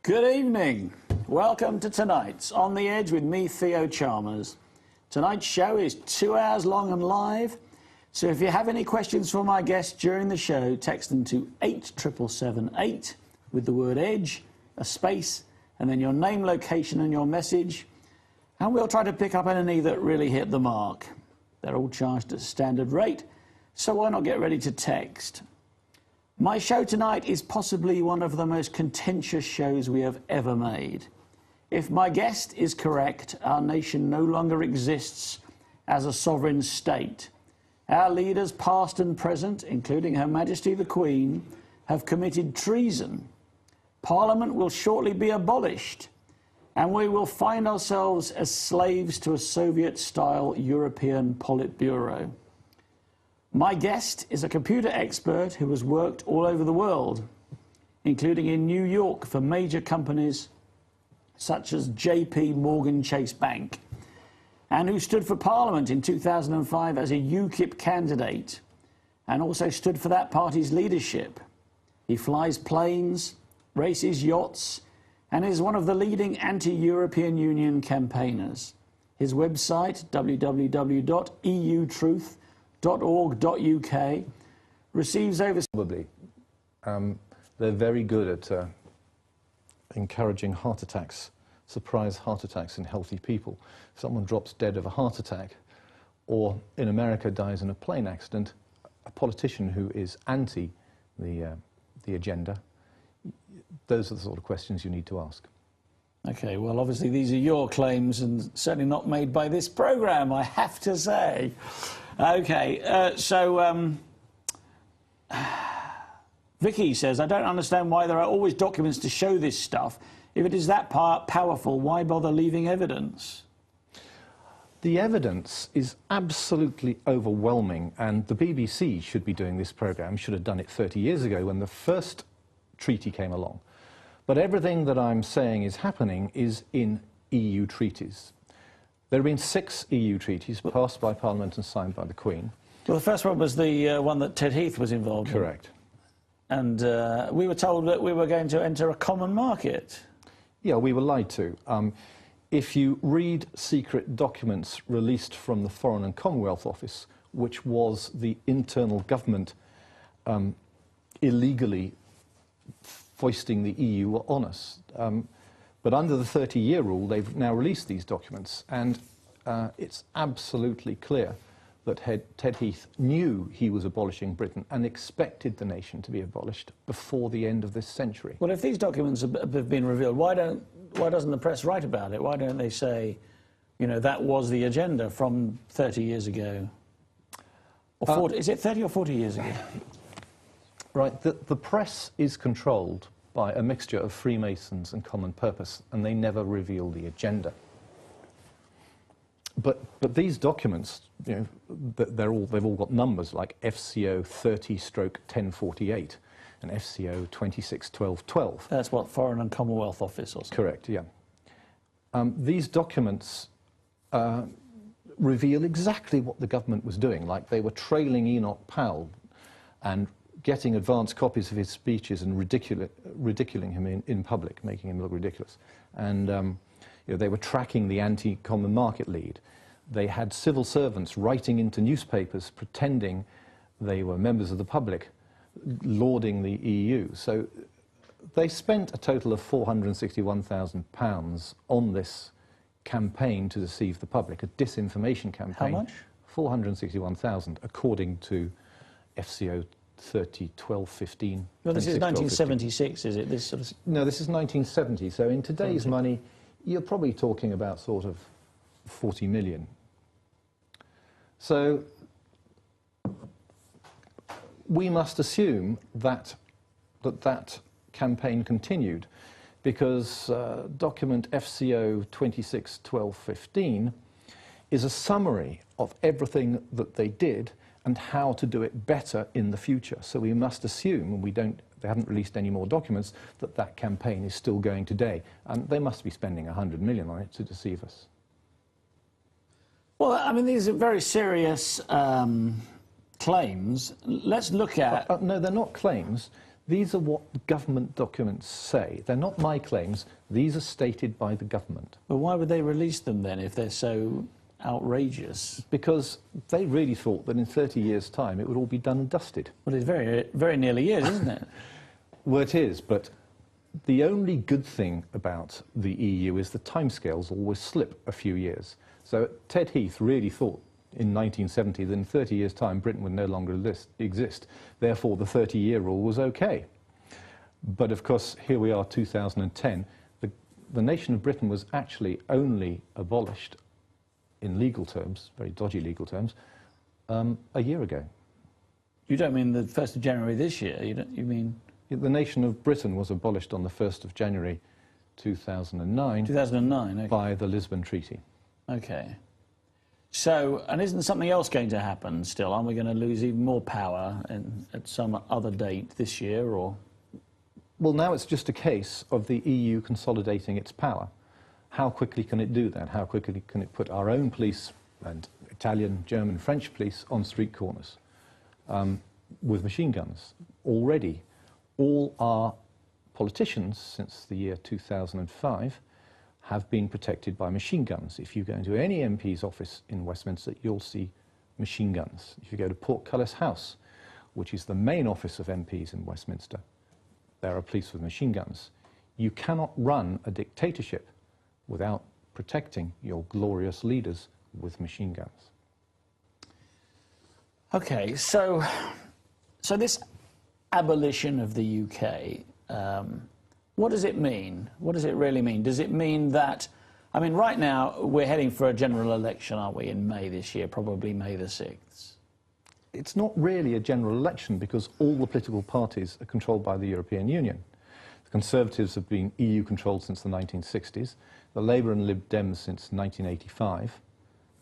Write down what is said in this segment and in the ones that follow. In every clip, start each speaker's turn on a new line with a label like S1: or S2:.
S1: Good evening. Welcome to tonight's On the Edge with me, Theo Chalmers. Tonight's show is 2 hours long and live, so if you have any questions for my guests during the show, text them to 87778 with the word EDGE, a space, and then your name, location and your message, and we'll try to pick up any that really hit the mark. They're all charged at a standard rate, so why not get ready to text? My show tonight is possibly one of the most contentious shows we have ever made. If my guest is correct, our nation no longer exists as a sovereign state. Our leaders, past and present, including Her Majesty the Queen, have committed treason. Parliament will shortly be abolished, and we will find ourselves as slaves to a Soviet-style European Politburo. My guest is a computer expert who has worked all over the world, including in New York for major companies such as JP Morgan Chase Bank, and who stood for Parliament in 2005 as a UKIP candidate, and also stood for that party's leadership. He flies planes, races yachts, and is one of the leading anti-European Union campaigners. His website, www.eutruth.org.uk, receives over...
S2: Probably. They're very good at encouraging heart attacks, surprise heart attacks in healthy people. If someone drops dead of a heart attack, or in America dies in a plane accident, a politician who is anti the agenda, those are the sort of questions you need to ask.
S1: Okay, well, obviously these are your claims and certainly not made by this programme, I have to say. Okay, Vicky says, I don't understand why there are always documents to show this stuff. If it is that powerful, why bother leaving evidence?
S2: The evidence is absolutely overwhelming, and the BBC should be doing this programme, should have done it 30 years ago when the first treaty came along. But everything that I'm saying is happening is in EU treaties. There have been 6 EU treaties passed by Parliament and signed by the Queen.
S1: Well, the first one was the one that Ted Heath was involved in.
S2: Correct.
S1: And we were told that we were going to enter a common market.
S2: Yeah, we were lied to. If you read secret documents released from the Foreign and Commonwealth Office, which was the internal government illegally foisting the EU on us. But under the 30-year rule, they've now released these documents, and it's absolutely clear that Ted Heath knew he was abolishing Britain and expected the nation to be abolished before the end of this century.
S1: Well, if these documents have been revealed, why doesn't the press write about it? Why don't they say, you know, that was the agenda from 30 years ago? Or 40, is it 30 or 40 years ago?
S2: Right, the press is controlled by a mixture of Freemasons and common purpose, and they never reveal the agenda. But these documents, you know, they've all got numbers like FCO 30/1048 and FCO 26/1212.
S1: That's what, Foreign and Commonwealth Office or something?
S2: Correct, yeah. These documents reveal exactly what the government was doing, like they were trailing Enoch Powell and getting advance copies of his speeches and ridiculing him in public, making him look ridiculous. And you know, they were tracking the anti-common market lead. They had civil servants writing into newspapers pretending they were members of the public, lauding the EU. So they spent a total of £461,000 on this campaign to deceive the public, a disinformation campaign.
S1: How much?
S2: 461,000, according to FCO 30/1215.
S1: Well, this is 1976, is it? This sort of...
S2: No, this is 1970. So in today's money, you're probably talking about sort of 40 million. So we must assume that that campaign continued, because document FCO 26/1215 is a summary of everything that they did and how to do it better in the future. So we must assume, and they haven't released any more documents, that that campaign is still going today. And they must be spending 100 million on it to deceive us.
S1: Well, I mean, these are very serious claims. Let's look at...
S2: No, they're not claims. These are what government documents say. They're not my claims. These are stated by the government.
S1: But why would they release them then if they're so outrageous?
S2: Because they really thought that in 30 years' time it would all be done and dusted.
S1: Well, it's very, very nearly is, isn't it?
S2: Well, it is, but the only good thing about the EU is the timescales always slip a few years. So Ted Heath really thought in 1970 that in 30 years' time Britain would no longer exist. Therefore, the 30-year rule was okay. But of course, here we are, 2010. The nation of Britain was actually only abolished in legal terms, very dodgy legal terms, a year ago.
S1: You don't mean the 1st of January this year? You mean...
S2: The nation of Britain was abolished on the 1st of January 2009.
S1: 2009, okay.
S2: By the Lisbon Treaty.
S1: Okay. So, and isn't something else going to happen still? Aren't we going to lose even more power at some other date this year, or...?
S2: Well, now it's just a case of the EU consolidating its power. How quickly can it do that? How quickly can it put our own police and Italian, German, French police on street corners with machine guns? Already, all our politicians since the year 2005 have been protected by machine guns. If you go into any MP's office in Westminster, you'll see machine guns. If you go to Portcullis House, which is the main office of MPs in Westminster, there are police with machine guns. You cannot run a dictatorship without protecting your glorious leaders with machine guns.
S1: Okay, so this abolition of the UK, what does it mean? What does it really mean? Does it mean that, I mean, right now we're heading for a general election, aren't we, in May this year, probably May the 6th?
S2: It's not really a general election because all the political parties are controlled by the European Union. The Conservatives have been EU-controlled since the 1960s, the Labour and Lib Dems since 1985,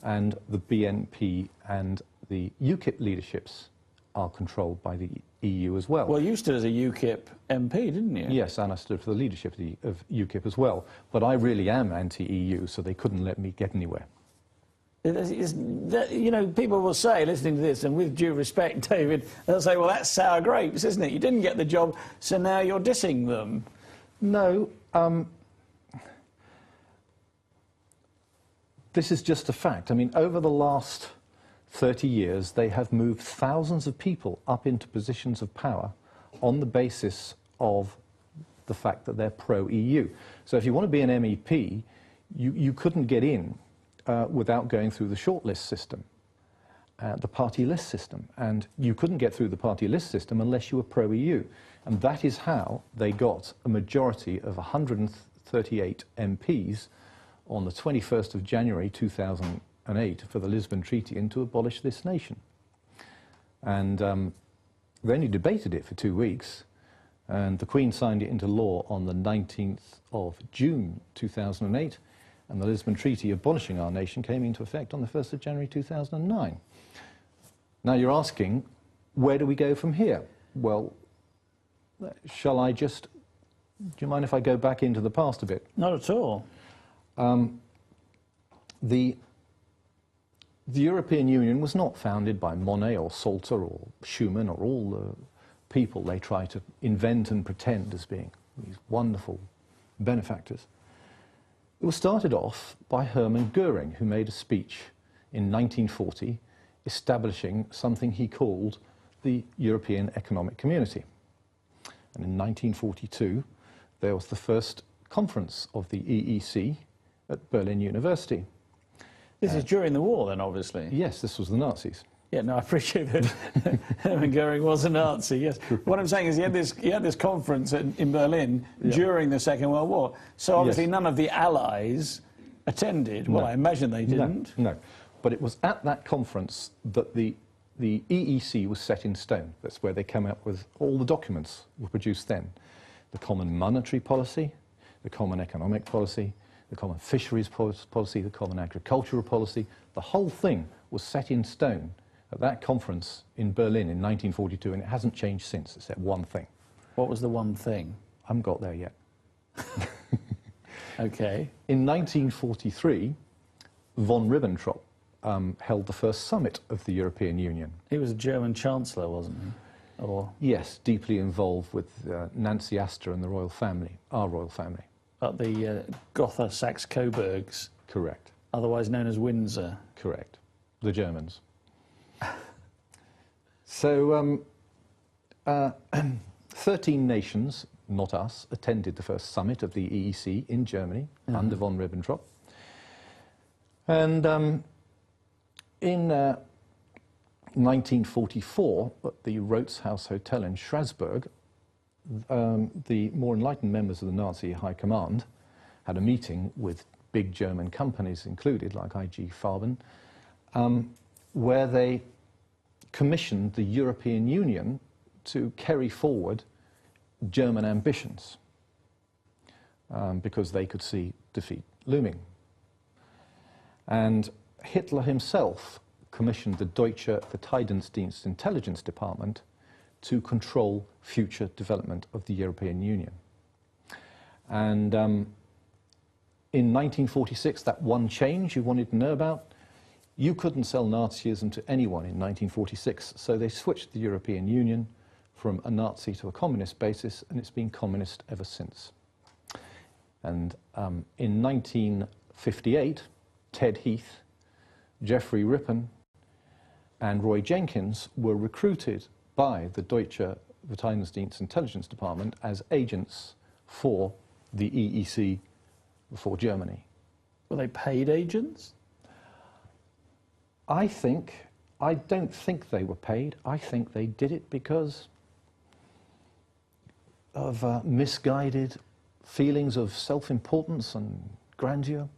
S2: and the BNP and the UKIP leaderships are controlled by the EU as well.
S1: Well, you stood as a UKIP MP, didn't you?
S2: Yes, and I stood for the leadership of UKIP as well. But I really am anti-EU, so they couldn't let me get anywhere.
S1: You know, people will say, listening to this, and with due respect, David, they'll say, well, that's sour grapes, isn't it? You didn't get the job, so now you're dissing them.
S2: No. This is just a fact. I mean, over the last 30 years, they have moved thousands of people up into positions of power on the basis of the fact that they're pro-EU. So if you want to be an MEP, you couldn't get in without going through the shortlist system, the party list system. And you couldn't get through the party list system unless you were pro-EU. And that is how they got a majority of 138 MPs on the 21st of January 2008 for the Lisbon Treaty and to abolish this nation. And they only debated it for 2 weeks, and the Queen signed it into law on the 19th of June 2008, and the Lisbon Treaty abolishing our nation came into effect on the 1st of January 2009. Now you're asking, where do we go from here? Well, shall I just... Do you mind if I go back into the past a bit?
S1: Not at all.
S2: The European Union was not founded by Monet or Salter or Schumann or all the people they try to invent and pretend as being these wonderful benefactors. It was started off by Hermann Göring, who made a speech in 1940 establishing something he called the European Economic Community. And in 1942, there was the first conference of the EEC at Berlin University.
S1: This is during the war, then, obviously.
S2: Yes, this was the Nazis.
S1: Yeah, no, I appreciate that. Hermann Göring was a Nazi, yes. What I'm saying is he had this conference in Berlin during the Second World War. So obviously none of the Allies attended. Well, I imagine they didn't.
S2: No. But it was at that conference that the EEC was set in stone. That's where they came up with all the documents were produced then. The common monetary policy, the common economic policy, the common fisheries policy, the common agricultural policy. The whole thing was set in stone at that conference in Berlin in 1942, and it hasn't changed since, except one thing.
S1: What was the one thing?
S2: I haven't got there yet.
S1: Okay.
S2: In 1943, von Ribbentrop held the first summit of the European Union.
S1: He was a German chancellor, wasn't he? Or
S2: Yes, deeply involved with Nancy Astor and the royal family, our royal family.
S1: the Gotha Saxe-Coburgs,
S2: Correct.
S1: otherwise known as Windsor.
S2: Correct. The Germans. So 13 nations, not us, attended the first summit of the EEC in Germany under von Ribbentrop. And in 1944, at the Rotes House Hotel in Strasbourg, the more enlightened members of the Nazi High Command had a meeting with big German companies included, like IG Farben, where they commissioned the European Union to carry forward German ambitions because they could see defeat looming. And Hitler himself commissioned the Verteidigungsdienst intelligence department to control future development of the European Union. And in 1946, that one change you wanted to know about, you couldn't sell Nazism to anyone in 1946, so they switched the European Union from a Nazi to a communist basis, and it's been communist ever since. And in 1958, Ted Heath, Geoffrey Rippon, and Roy Jenkins were recruited by the Deutsche Verteidigungsdienst Intelligence Department as agents for the EEC for Germany.
S1: Were they paid agents?
S2: I don't think they were paid. I think they did it because of misguided feelings of self-importance and grandeur.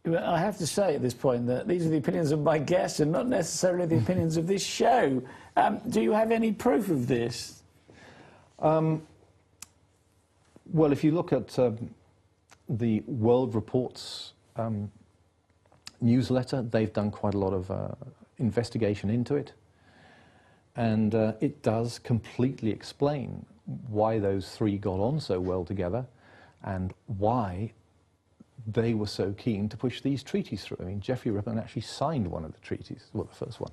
S1: I have to say at this point that these are the opinions of my guests and not necessarily the opinions of this show. Do you have any proof of this?
S2: Well, if you look at the World Report's newsletter, they've done quite a lot of investigation into it. And it does completely explain why those three got on so well together and why they were so keen to push these treaties through. I mean, Geoffrey Rippon actually signed one of the treaties, well, the first one.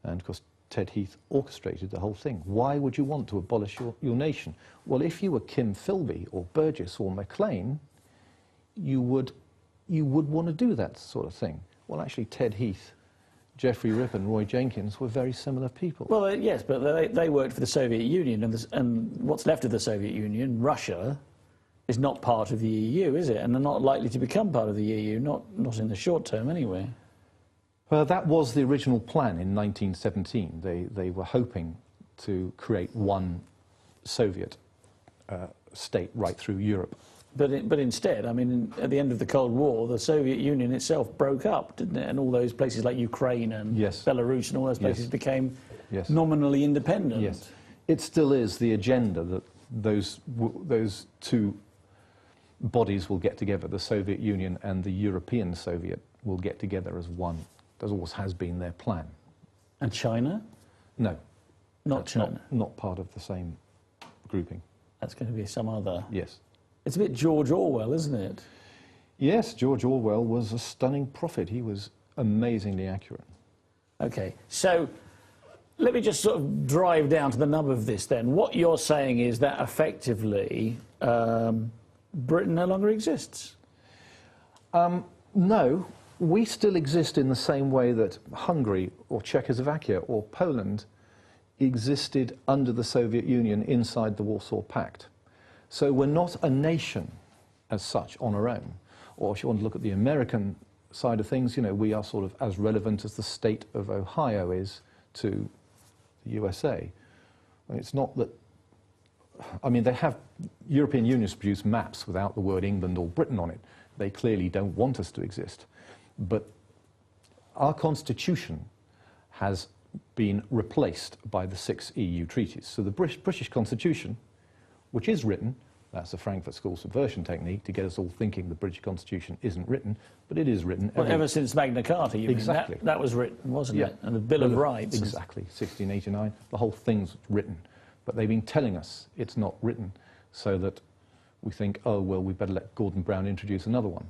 S2: And of course, Ted Heath orchestrated the whole thing. Why would you want to abolish your nation? Well, if you were Kim Philby or Burgess or Maclean, you would want to do that sort of thing. Well, actually, Ted Heath, Geoffrey Rippon, Roy Jenkins were very similar people.
S1: Well, yes, but they worked for the Soviet Union, and what's left of the Soviet Union, Russia, is not part of the EU, is it? And they're not likely to become part of the EU, not in the short term anyway.
S2: Well, that was the original plan in 1917. They were hoping to create one Soviet state right through Europe.
S1: But instead, I mean, at the end of the Cold War, the Soviet Union itself broke up, didn't it? And all those places like Ukraine and Belarus and all those places became nominally independent.
S2: Yes, it still is the agenda that those two bodies will get together, the Soviet Union and the European Soviet will get together as one. That always has been their plan.
S1: And China?
S2: No.
S1: Not China?
S2: Not part of the same grouping.
S1: That's going to be some other...
S2: Yes.
S1: It's a bit George Orwell, isn't it?
S2: Yes, George Orwell was a stunning prophet. He was amazingly accurate.
S1: OK, so let me just sort of drive down to the nub of this then. What you're saying is that effectively Britain no longer exists?
S2: No. We still exist in the same way that Hungary or Czechoslovakia or Poland existed under the Soviet Union inside the Warsaw Pact. So we're not a nation as such on our own. Or if you want to look at the American side of things, you know, we are sort of as relevant as the state of Ohio is to the USA. And it's not that, I mean, they have, European unions produce maps without the word England or Britain on it. They clearly don't want us to exist. But our constitution has been replaced by the 6 EU treaties. So the British constitution, which is written, that's the Frankfurt School subversion technique to get us all thinking the British constitution isn't written, but it is written.
S1: Well, ever since Magna Carta, you
S2: exactly.
S1: mean? That was written, wasn't it? And the Bill of Rights.
S2: Exactly, 1689, the whole thing's written. But they've been telling us it's not written, so that we think, oh, well, we better let Gordon Brown introduce another one.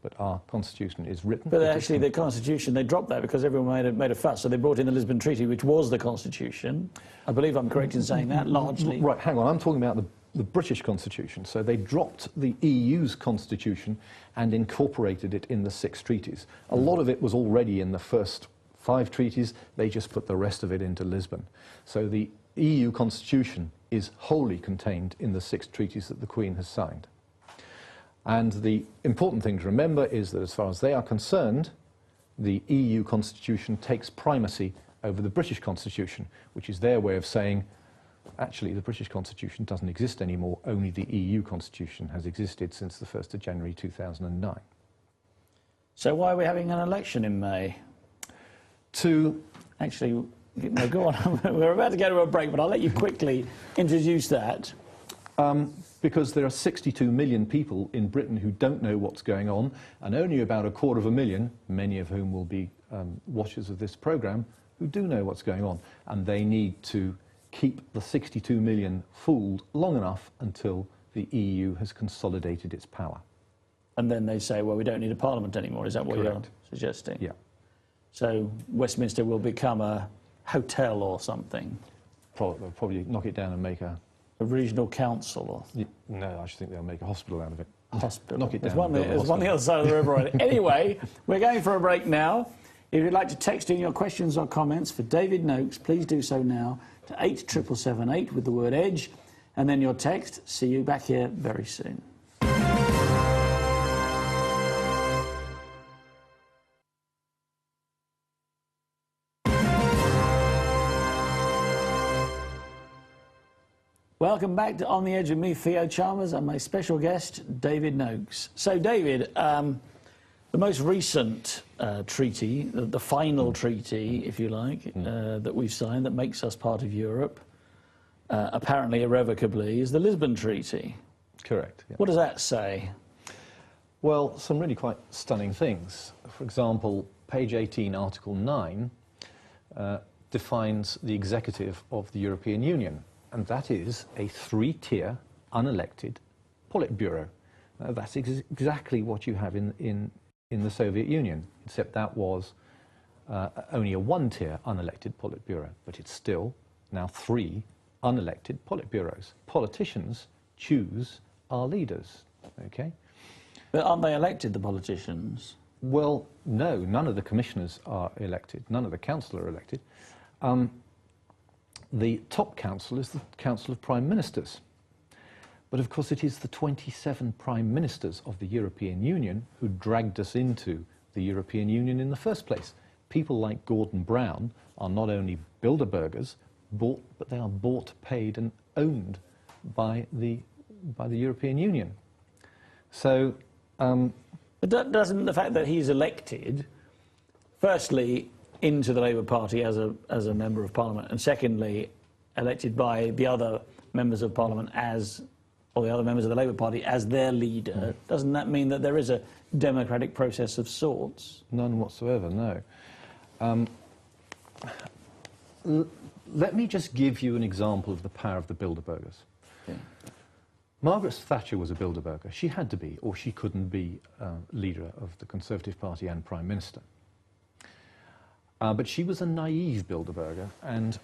S2: but our constitution is written.
S1: But actually, the constitution, they dropped that because everyone made a fuss. So they brought in the Lisbon Treaty, which was the constitution. I believe I'm correct in saying that, largely.
S2: Right, hang on. I'm talking about the British constitution. So they dropped the EU's constitution and incorporated it in the 6 treaties. A lot of it was already in the first 5 treaties. They just put the rest of it into Lisbon. So the EU constitution is wholly contained in the 6 treaties that the Queen has signed. And the important thing to remember is that as far as they are concerned, the EU constitution takes primacy over the British constitution, which is their way of saying, actually, the British constitution doesn't exist anymore, only the EU constitution has existed since the 1st of January 2009.
S1: So why are we having an election in May? Actually, no, go on. We're about to go to a break, but I'll let you quickly introduce that.
S2: Because there are 62 million people in Britain who don't know what's going on, and only about 250,000, many of whom will be watchers of this programme, who do know what's going on. And they need to keep the 62 million fooled long enough until the EU has consolidated its power.
S1: And then they say, well, we don't need a parliament anymore. Is that what you're suggesting?
S2: Yeah.
S1: So Westminster will become a hotel or something?
S2: They'll probably knock it down and make a
S1: regional council? Or?
S2: No, I just think they'll make a hospital out of it.
S1: Hospital.
S2: Knock it down.
S1: There's one on the other side of the river. Anyway, we're going for a break now. If you'd like to text in your questions or comments for David Noakes, please do so now to 87778 with the word EDGE, and then your text. See you back here very soon. Welcome back to On the Edge with me, Theo Chalmers, and my special guest, David Noakes. So, David, the most recent treaty, the final treaty, if you like, that we've signed that makes us part of Europe, apparently irrevocably, is the Lisbon Treaty.
S2: Correct. Yeah.
S1: What does that say?
S2: Well, some really quite stunning things. For example, page 18, Article 9, defines the executive of the European Union. And that is a 3-tier, unelected Politburo. That's exactly what you have in the Soviet Union, except that was only a 1-tier unelected Politburo. But it's still now 3 unelected Politburos. Politicians choose our leaders, okay?
S1: But aren't they elected, the politicians?
S2: Well, no, none of the commissioners are elected. None of the council are elected. The top council is the Council of Prime Ministers. But of course it is the 27 Prime Ministers of the European Union who dragged us into the European Union in the first place. People like Gordon Brown are not only Bilderbergers, but they are bought, paid and owned by the European Union. So...
S1: But doesn't the fact that he's elected, firstly, into the Labour Party as a member of Parliament, and secondly, elected by the other members of Parliament or the other members of the Labour Party as their leader, doesn't that mean that there is a democratic process of sorts?
S2: None whatsoever, no. Let me just give you an example of the power of the Bilderbergers.
S1: Yeah.
S2: Margaret Thatcher was a Bilderberger. She had to be, or she couldn't be leader of the Conservative Party and Prime Minister. But she was a naive Bilderberger, and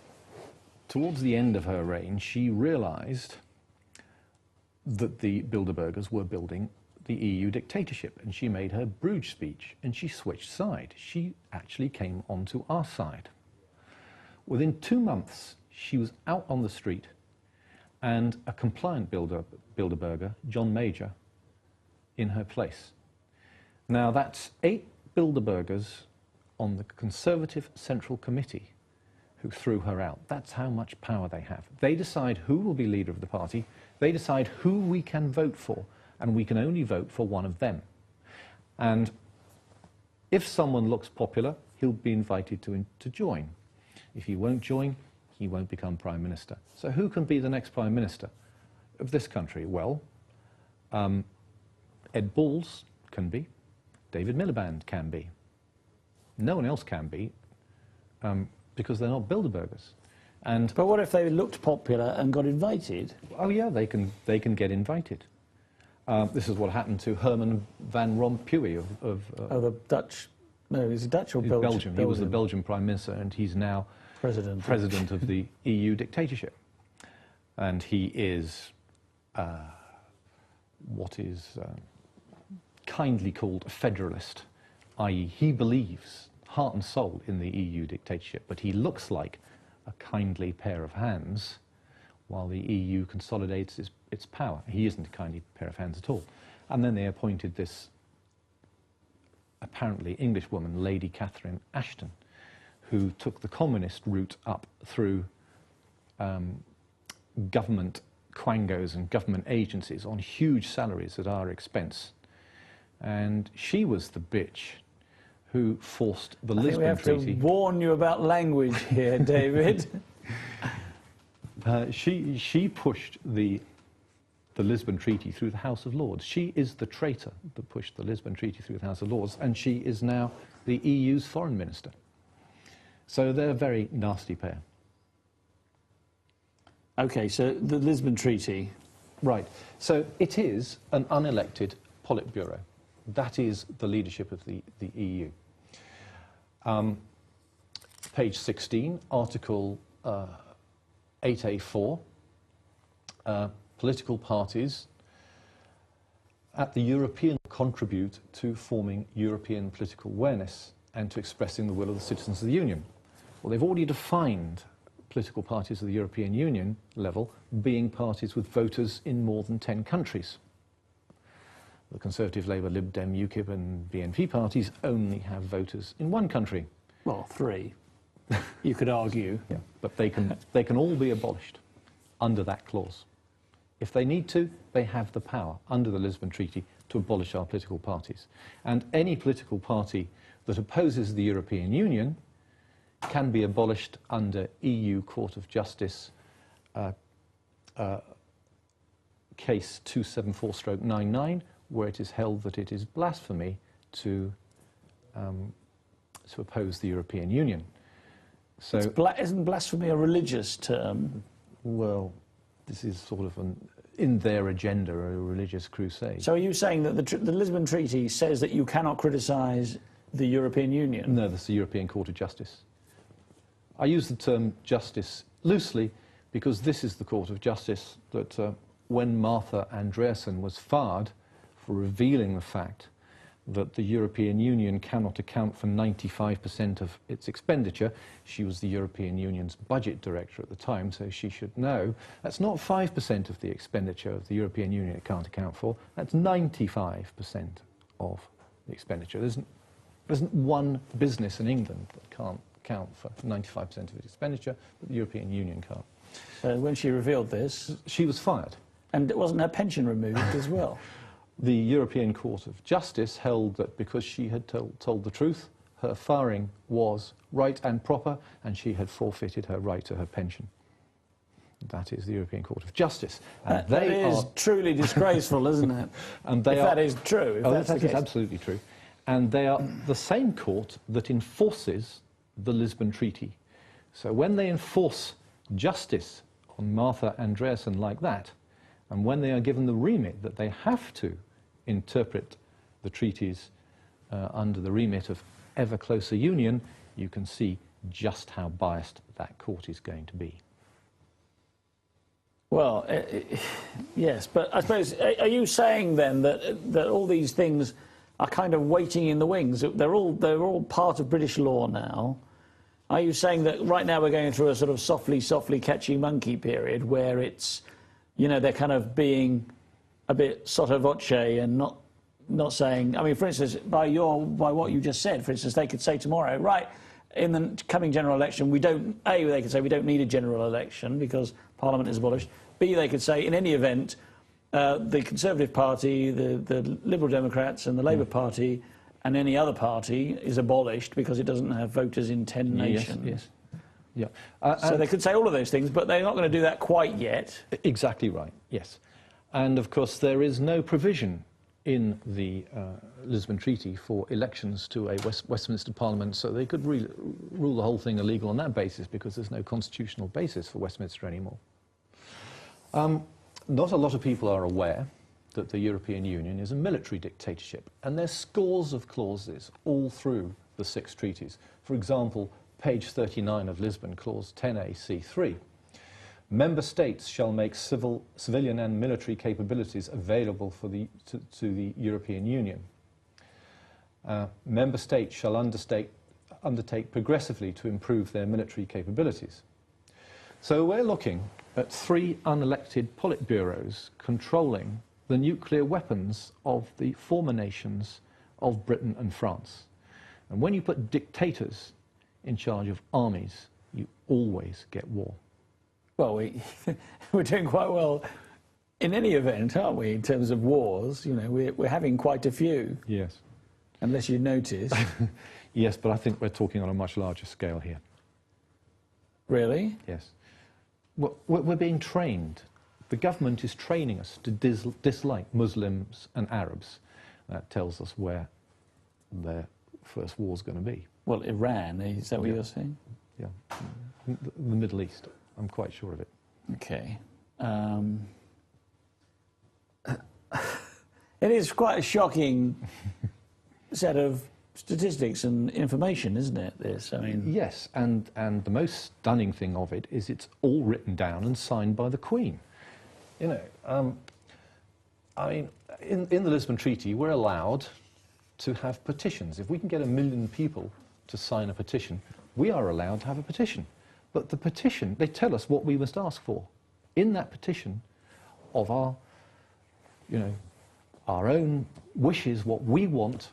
S2: towards the end of her reign, she realised that the Bilderbergers were building the EU dictatorship, and she made her Bruges speech, and she switched side. She actually came onto our side. Within 2 months, she was out on the street, and a compliant Bilderberger, John Major, in her place. Now, that's 8 Bilderbergers on the Conservative Central Committee who threw her out. That's how much power they have. They decide who will be leader of the party, they decide who we can vote for, and we can only vote for one of them. And if someone looks popular, he'll be invited to join. If he won't join, he won't become Prime Minister. So who can be the next Prime Minister of this country? Well, Ed Balls can be, David Miliband can be. No one else can be, because they're not Bilderbergers.
S1: But what if they looked popular and got invited?
S2: Oh yeah, they can get invited. This is what happened to Herman van Rompuy of
S1: the Dutch. No, he's Dutch or Belgium?
S2: Belgium. He was the Belgian Prime Minister, and he's now president of the EU dictatorship. And he is what is kindly called a federalist, i.e. he believes heart and soul in the EU dictatorship, but he looks like a kindly pair of hands while the EU consolidates its power. He isn't a kindly pair of hands at all. And then they appointed this apparently English woman, Lady Catherine Ashton, who took the communist route up through government quangos and government agencies on huge salaries at our expense. And she was the bitch who forced the Lisbon Treaty.
S1: We have to warn you about language here, David.
S2: She pushed the Lisbon Treaty through the House of Lords. She is the traitor that pushed the Lisbon Treaty through the House of Lords, and she is now the EU's foreign minister. So they're a very nasty pair.
S1: OK, so the Lisbon Treaty.
S2: Right. So it is an unelected Politburo. That is the leadership of the EU. Page 16, Article 8A4, political parties at the European contribute to forming European political awareness and to expressing the will of the citizens of the Union. Well, they've already defined political parties at the European Union level being parties with voters in more than 10 countries. The Conservative, Labour, Lib Dem, UKIP and BNP parties only have voters in one country.
S1: Well, 3, you could argue.
S2: Yeah, but they can all be abolished under that clause. If they need to, they have the power under the Lisbon Treaty to abolish our political parties. And any political party that opposes the European Union can be abolished under EU Court of Justice case 274/99, where it is held that it is blasphemy to oppose the European Union. So,
S1: isn't blasphemy a religious term?
S2: Well, this is sort of in their agenda, a religious crusade.
S1: So are you saying that the Lisbon Treaty says that you cannot criticise the European Union?
S2: No, that's the European Court of Justice. I use the term justice loosely because this is the Court of Justice that when Martha Andreasen was fired for revealing the fact that the European Union cannot account for 95% of its expenditure. She was the European Union's budget director at the time, so she should know. That's not 5% of the expenditure of the European Union it can't account for. That's 95% of the expenditure. There isn't one business in England that can't account for 95% of its expenditure, but the European Union can't.
S1: So when she revealed this...
S2: She was fired.
S1: And wasn't her pension removed as well?
S2: The European Court of Justice held that because she had told the truth, her firing was right and proper, and she had forfeited her right to her pension. That is the European Court of Justice. And
S1: that is truly disgraceful, isn't it?
S2: And they
S1: that is true.
S2: That is absolutely true. And they are the same court that enforces the Lisbon Treaty. So when they enforce justice on Martha Andreasen like that, and when they are given the remit that they have to interpret the treaties under the remit of ever closer union, you can see just how biased that court is going to be.
S1: Well, yes, but I suppose, are you saying then that all these things are kind of waiting in the wings? They're all part of British law now. Are you saying that right now we're going through a sort of softly catchy monkey period where it's, you know, they're kind of being a bit sotto voce and not saying... I mean, for instance, by what you just said, for instance, they could say tomorrow, right, in the coming general election, they could say we don't need a general election because Parliament is abolished. B, they could say, in any event, the Conservative Party, the Liberal Democrats and the Labour Party and any other party is abolished because it doesn't have voters in 10 nations.
S2: Yes, yes. Yeah.
S1: So they could say all of those things, but they're not going to do that quite yet.
S2: Exactly right, yes. And, of course, there is no provision in the Lisbon Treaty for elections to a Westminster Parliament, so they could rule the whole thing illegal on that basis because there's no constitutional basis for Westminster anymore. Not a lot of people are aware that the European Union is a military dictatorship. And there's scores of clauses all through the 6 treaties. For example, page 39 of Lisbon, clause 10A, C3. Member states shall make civilian and military capabilities available to the European Union. Member states shall undertake progressively to improve their military capabilities. So we're looking at 3 unelected politburos controlling the nuclear weapons of the former nations of Britain and France. And when you put dictators in charge of armies, you always get war.
S1: Well, we're doing quite well in any event, aren't we, in terms of wars? You know, we're having quite a few.
S2: Yes.
S1: Unless you notice.
S2: Yes, but I think we're talking on a much larger scale here.
S1: Really?
S2: Yes. We're being trained. The government is training us to dislike Muslims and Arabs. That tells us where their first war's going to be.
S1: Well, Iran, is that what you're saying?
S2: Yeah. The Middle East. I'm quite sure of it.
S1: Okay. It is quite a shocking set of statistics and information, isn't it, this? I mean...
S2: Yes, and the most stunning thing of it is it's all written down and signed by the Queen. You know, I mean, in the Lisbon Treaty, we're allowed to have petitions. If we can get 1 million people to sign a petition, we are allowed to have a petition. But the petition, they tell us what we must ask for. In that petition of our, you know, our own wishes, what we want,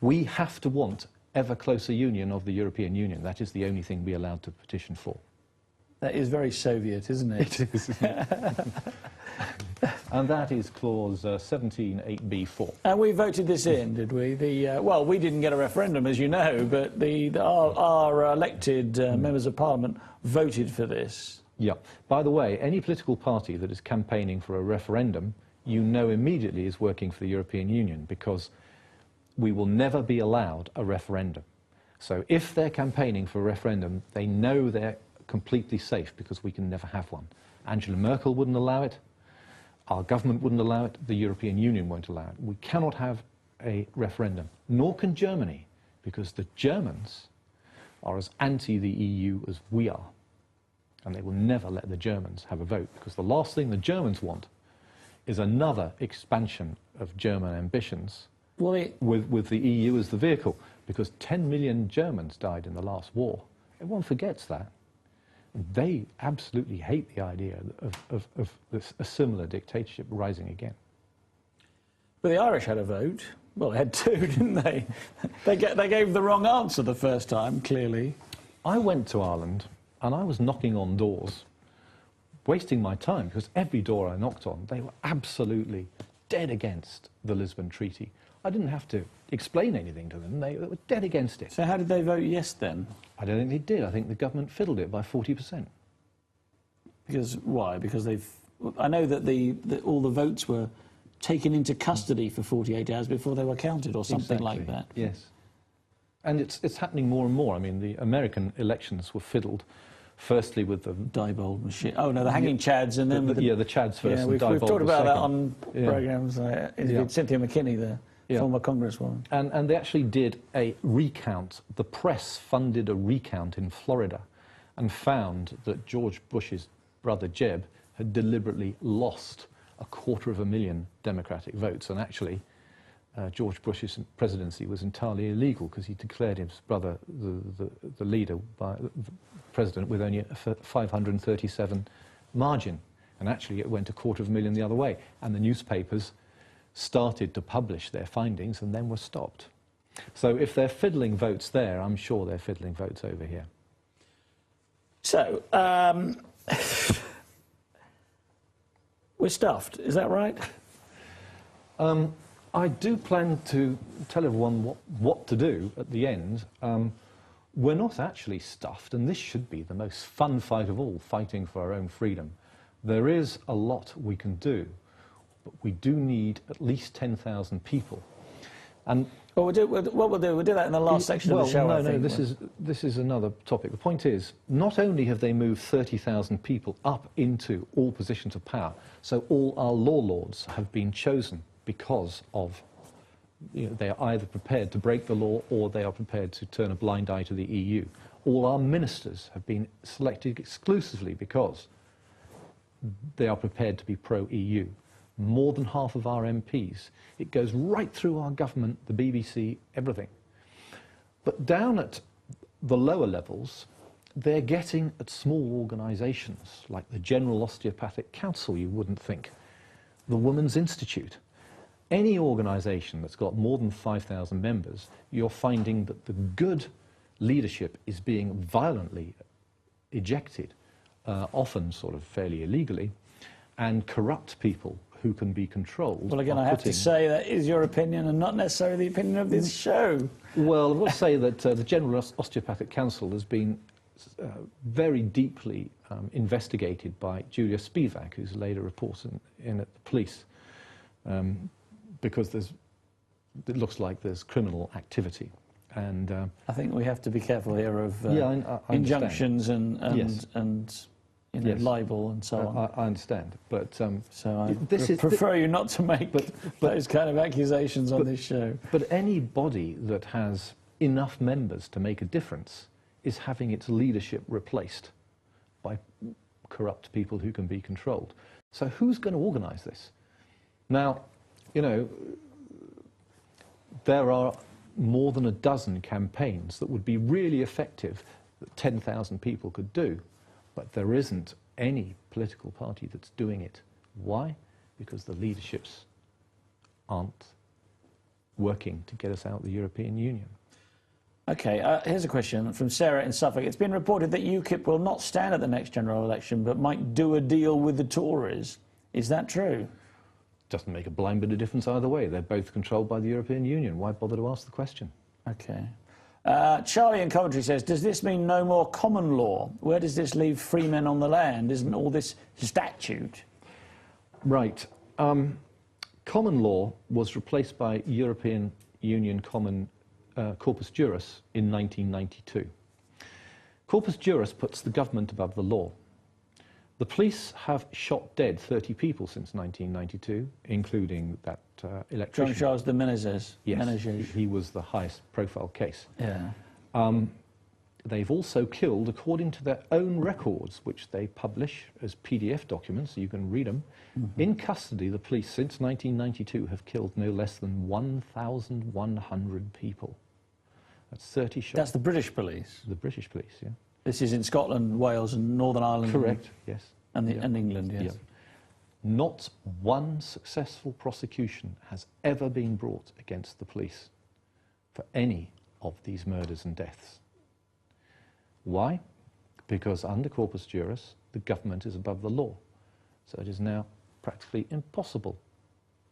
S2: we have to want ever closer union of the European Union. That is the only thing we're allowed to petition for.
S1: That is very Soviet, isn't it?
S2: It is. And that is clause 17.8b4.
S1: And we voted this in, did we? Well, we didn't get a referendum, as you know, but our elected members of Parliament voted for this.
S2: Yeah. By the way, any political party that is campaigning for a referendum, you know immediately is working for the European Union, because we will never be allowed a referendum. So if they're campaigning for a referendum, they know they're completely safe, because we can never have one. Angela Merkel wouldn't allow it. Our government wouldn't allow it. The European Union won't allow it. We cannot have a referendum, nor can Germany, because the Germans are as anti the EU as we are. And they will never let the Germans have a vote, because the last thing the Germans want is another expansion of German ambitions with the EU as the vehicle, because 10 million Germans died in the last war. Everyone forgets that. They absolutely hate the idea of a similar dictatorship rising again.
S1: But the Irish had a vote. Well, they had 2, didn't they? They gave the wrong answer the first time, clearly.
S2: I went to Ireland and I was knocking on doors, wasting my time, because every door I knocked on, they were absolutely dead against the Lisbon Treaty. I didn't have to explain anything to them. They were dead against it.
S1: So how did they vote yes, then?
S2: I don't think they did. I think the government fiddled it by 40%.
S1: Because why? Because I know that all the votes were taken into custody for 48 hours before they were counted, or something like that.
S2: Yes. And it's happening more and more. I mean, the American elections were fiddled, firstly with the...
S1: Diebold machine. Oh, no, the hanging chads, and then...
S2: the chads first, and
S1: we've
S2: Diebold
S1: talked about
S2: second.
S1: that on programmes like Cynthia McKinney, the former congresswoman.
S2: And they actually did a recount. The press funded a recount in Florida and found that George Bush's brother Jeb had deliberately lost 250,000 Democratic votes, and actually George Bush's presidency was entirely illegal, because he declared his brother the leader, the president, with only a 537 margin, and actually it went 250,000 the other way, and the newspapers started to publish their findings and then were stopped. So if they're fiddling votes there, I'm sure they're fiddling votes over here.
S1: So, we're stuffed, is that right?
S2: I do plan to tell everyone what to do at the end. We're not actually stuffed, and this should be the most fun fight of all, fighting for our own freedom. There is a lot we can do, but we do need at least 10,000 people. And
S1: well, we'll do that in the last section of the show.
S2: Well, no, this is another topic. The point is, not only have they moved 30,000 people up into all positions of power, so all our law lords have been chosen because of, they are either prepared to break the law or they are prepared to turn a blind eye to the EU. All our ministers have been selected exclusively because they are prepared to be pro-EU. More than half of our MPs. It goes right through our government, the BBC, everything. But down at the lower levels, they're getting at small organisations like the General Osteopathic Council, you wouldn't think, the Women's Institute. Any organisation that's got more than 5,000 members, you're finding that the good leadership is being violently ejected, often sort of fairly illegally, and corrupt people who can be controlled.
S1: Well, again, I have to say that is your opinion and not necessarily the opinion of this show. Well,
S2: I will say that the General Osteopathic Council has been very deeply investigated by Julia Spivak, who's laid a report in at the police, because it looks like there's criminal activity. And
S1: I think we have to be careful here of
S2: I
S1: injunctions and
S2: yes.
S1: libel and so on.
S2: I understand, but
S1: so I prefer you not to make those kind of accusations on this show.
S2: But anybody that has enough members to make a difference is having its leadership replaced by corrupt people who can be controlled. So who's going to organise this? Now, there are more than a dozen campaigns that would be really effective that 10,000 people could do. But there isn't any political party that's doing it. Why? Because the leaderships aren't working to get us out of the European Union.
S1: OK, here's a question from Sarah in Suffolk. It's been reported that UKIP will not stand at the next general election, but might do a deal with the Tories. Is that true?
S2: Doesn't make a blind bit of difference either way. They're both controlled by the European Union. Why bother to ask the question?
S1: OK. Charlie in Coventry says, does this mean no more common law? Where does this leave free men on the land? Isn't all this statute?
S2: Right. Common law was replaced by European Union common corpus juris in 1992. Corpus juris puts the government above the law. The police have shot dead 30 people since 1992, including that electrician.
S1: Jean-Charles de Menezes.
S2: Yes, he was the highest profile case.
S1: Yeah.
S2: They've also killed, according to their own records, which they publish as PDF documents, so you can read them. Mm-hmm. In custody, the police, since 1992, have killed no less than 1,100 people. That's 30 shots.
S1: That's the British police?
S2: The British police, yeah.
S1: This is in Scotland, Wales and Northern Ireland.
S2: Correct, yes.
S1: And England, yes.
S2: Yeah. Not one successful prosecution has ever been brought against the police for any of these murders and deaths. Why? Because under corpus juris, the government is above the law. So it is now practically impossible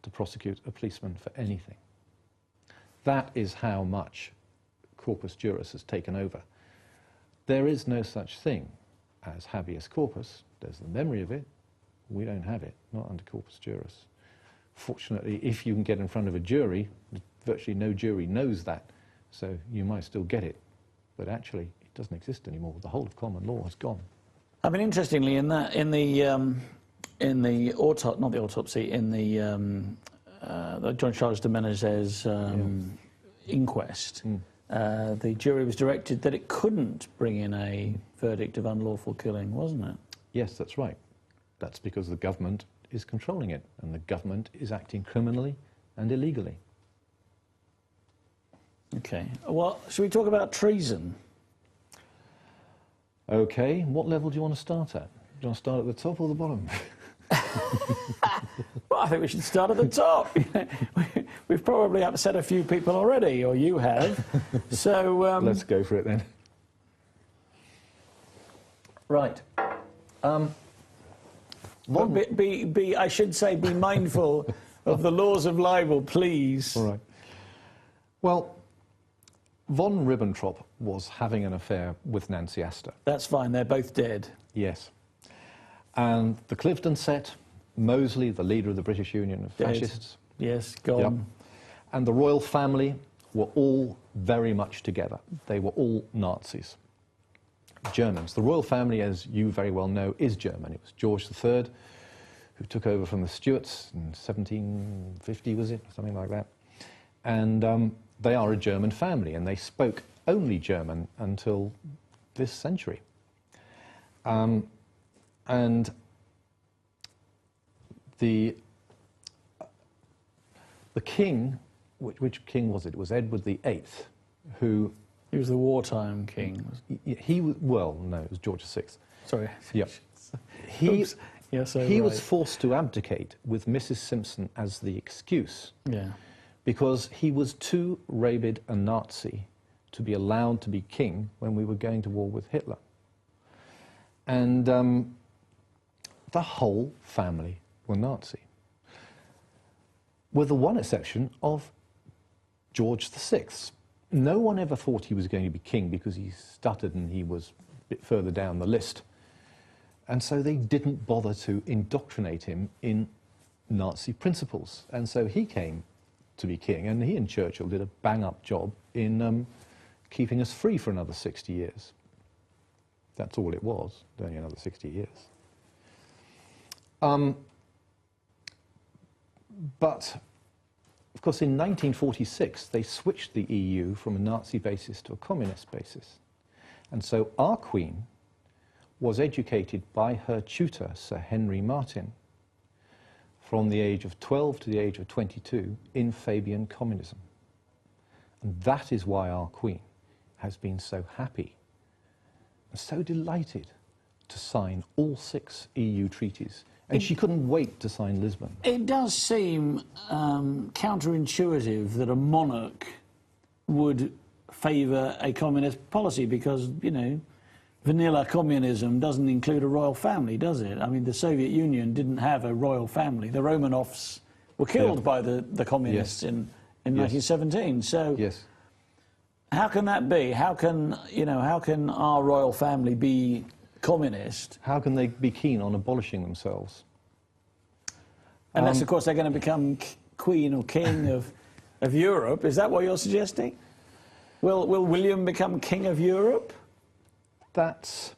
S2: to prosecute a policeman for anything. That is how much corpus juris has taken over. There is no such thing as habeas corpus. There's the memory of it. We don't have it, not under corpus juris. Fortunately, if you can get in front of a jury, virtually no jury knows that, so you might still get it. But actually, it doesn't exist anymore. The whole of common law has gone.
S1: I mean, interestingly, in the Jean-Charles de Menezes inquest, the jury was directed that it couldn't bring in a verdict of unlawful killing, wasn't it?
S2: Yes, that's right. That's because the government is controlling it, and the government is acting criminally and illegally.
S1: OK. Well, should we talk about treason?
S2: OK. What level do you want to start at? Do you want to start at the top or the bottom?
S1: Well, I think we should start at the top. We've probably upset a few people already, or you have. So
S2: let's go for it then. Right.
S1: I should say, be mindful of the laws of libel, please.
S2: All right. Well, von Ribbentrop was having an affair with Nancy Astor.
S1: That's fine. They're both dead.
S2: Yes. And the Cliveden set, Mosley, the leader of the British Union of Fascists.
S1: Yes, gone.
S2: And the royal family were all very much together. They were all Nazis. Germans. The royal family, as you very well know, is German. It was George III who took over from the Stuarts in 1750, was it? Something like that. And they are a German family, and they spoke only German until this century. And the king, which king was it? It was Edward VIII, who...
S1: He was the wartime king.
S2: He was, well, no, it was George VI.
S1: Sorry.
S2: Yep.
S1: He
S2: was forced to abdicate with Mrs. Simpson as the excuse.
S1: Yeah.
S2: Because he was too rabid a Nazi to be allowed to be king when we were going to war with Hitler. And the whole family were Nazi, with the one exception of George VI. No one ever thought he was going to be king because he stuttered and he was a bit further down the list. And so they didn't bother to indoctrinate him in Nazi principles. And so he came to be king, and he and Churchill did a bang-up job in keeping us free for another 60 years. That's all it was, only another 60 years. But, of course, in 1946, they switched the EU from a Nazi basis to a communist basis. And so our Queen was educated by her tutor, Sir Henry Martin, from the age of 12 to the age of 22 in Fabian communism. And that is why our Queen has been so happy and so delighted to sign all 6 EU treaties. And she couldn't wait to sign Lisbon.
S1: It does seem counterintuitive that a monarch would favour a communist policy because, you know, vanilla communism doesn't include a royal family, does it? I mean, the Soviet Union didn't have a royal family. The Romanovs were killed by the communists in 1917. So how can that be? How can, you know, how can our royal family be communist?
S2: How can they be keen on abolishing themselves?
S1: Unless, of course, they're going to become queen or king of Europe. Is that what you're suggesting? Will William become king of Europe?
S2: That's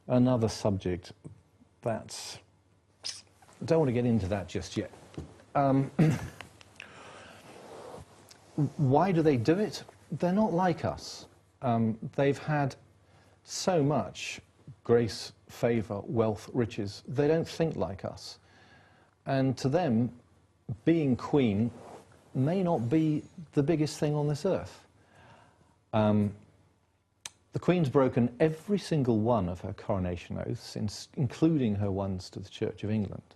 S2: another subject. I don't want to get into that just yet. Why do they do it? They're not like us. They've had so much grace, favour, wealth, riches. They don't think like us. And to them, being queen may not be the biggest thing on this earth. The Queen's broken every single one of her coronation oaths, including her ones to the Church of England,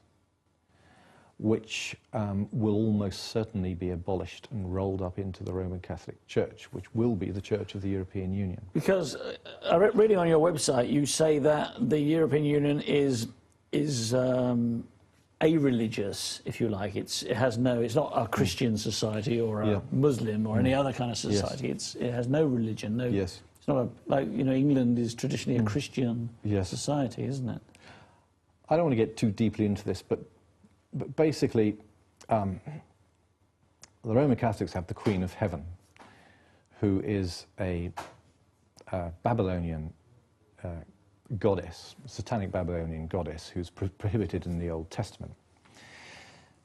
S2: which will almost certainly be abolished and rolled up into the Roman Catholic Church, which will be the Church of the European Union. Because
S1: reading on your website, you say that the European Union is a-religious, if you like. It's not a Christian society or a Muslim or any other kind of society. It has no religion. No.
S2: Yes.
S1: It's not like, you know, England is traditionally a Christian society, isn't it?
S2: I don't want to get too deeply into this, but basically, the Roman Catholics have the Queen of Heaven, who is a Babylonian goddess, satanic Babylonian goddess, who's prohibited in the Old Testament.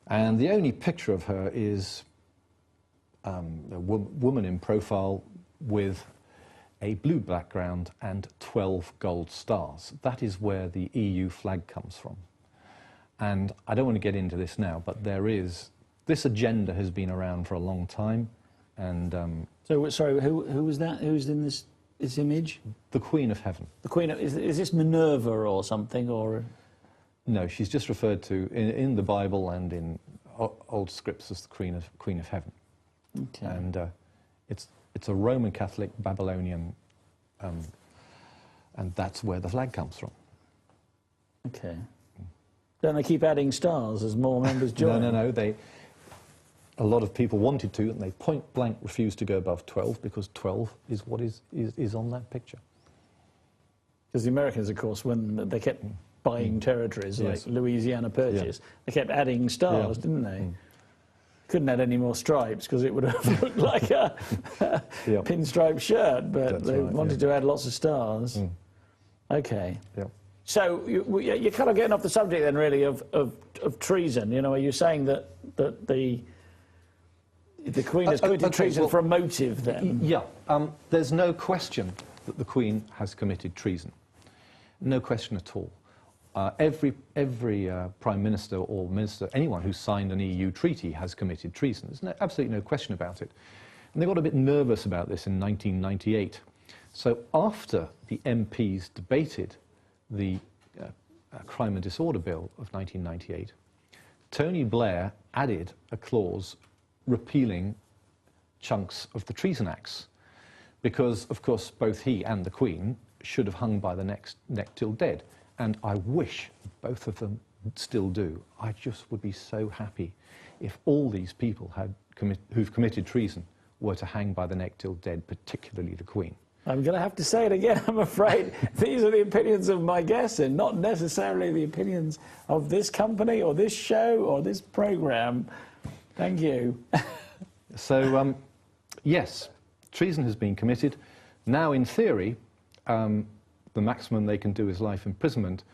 S2: And the only picture of her is a woman in profile with a blue background and 12 gold stars. That is where the EU flag comes from. And I don't want to get into this now, but this agenda has been around for a long time. And
S1: so, sorry, who was that? Who's in this image?
S2: The Queen of Heaven. The Queen
S1: is this Minerva or something, or?
S2: No, she's just referred to in the Bible and in old scripts as the Queen of Heaven.
S1: Okay.
S2: And it's a Roman Catholic Babylonian, and that's where the flag comes from.
S1: Okay. Don't they keep adding stars as more members join?
S2: No. A lot of people wanted to, and they point blank refused to go above 12 because 12 is what is on that picture.
S1: Because the Americans, of course, when they kept buying territories like Louisiana Purchase, they kept adding stars, didn't they? couldn't add any more stripes because it would have looked like a pinstripe shirt, but they wanted to add lots of stars. Okay. So you're kind of getting off the subject then, really, of treason. You know, are you saying that the Queen has committed treason for a motive then?
S2: Yeah. There's no question that the Queen has committed treason. No question at all. Every Prime Minister or Minister, anyone who's signed an EU treaty has committed treason. There's absolutely no question about it. And they got a bit nervous about this in 1998. So after the MPs debated the Crime and Disorder Bill of 1998, Tony Blair added a clause repealing chunks of the Treason Acts, because, of course, both he and the Queen should have hung by the neck till dead. And I wish both of them still do. I just would be so happy if all these people who've committed treason were to hang by the neck till dead, particularly the Queen.
S1: I'm going to have to say it again, I'm afraid. These are the opinions of my guests and not necessarily the opinions of this company or this show or this programme. Thank you.
S2: So, yes, treason has been committed. Now, in theory, the maximum they can do is life imprisonment,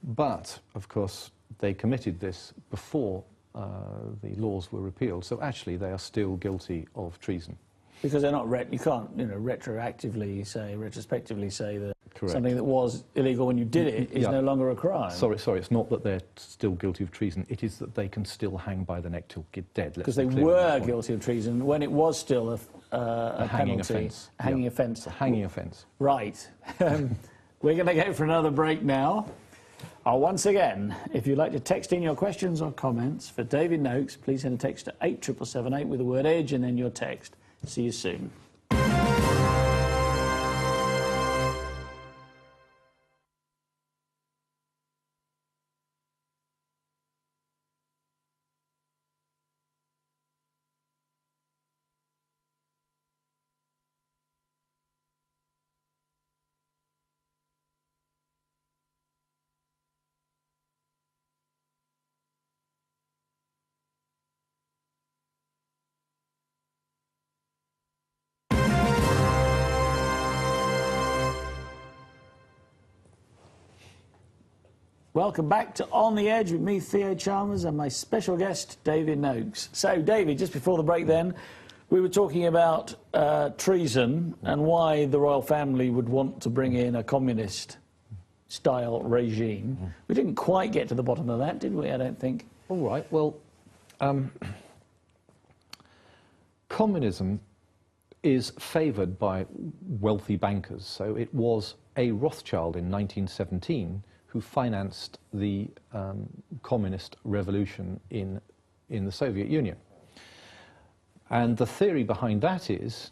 S2: but, of course, they committed this before the laws were repealed, so actually they are still guilty of treason.
S1: Because they're not, you can't, you know, retrospectively say that
S2: Correct.
S1: something that was illegal when you did it is no longer a crime.
S2: Sorry, it's not that they're still guilty of treason, it is that they can still hang by the neck till dead.
S1: Because they were guilty of treason when it was still a
S2: hanging
S1: penalty.
S2: offence.
S1: A hanging offence.
S2: A hanging offence.
S1: Right. We're going to go for another break now. Once again, if you'd like to text in your questions or comments for David Noakes, please send a text to 87778 with the word EDGE and then your text. See you soon. Welcome back to On the Edge with me, Theo Chalmers, and my special guest, David Noakes. So, David, just before the break then, we were talking about treason and why the royal family would want to bring in a communist-style regime. We didn't quite get to the bottom of that, did we? I don't think.
S2: All right, well, communism is favoured by wealthy bankers. So it was a Rothschild in 1917 who financed the communist revolution in the Soviet Union. And the theory behind that is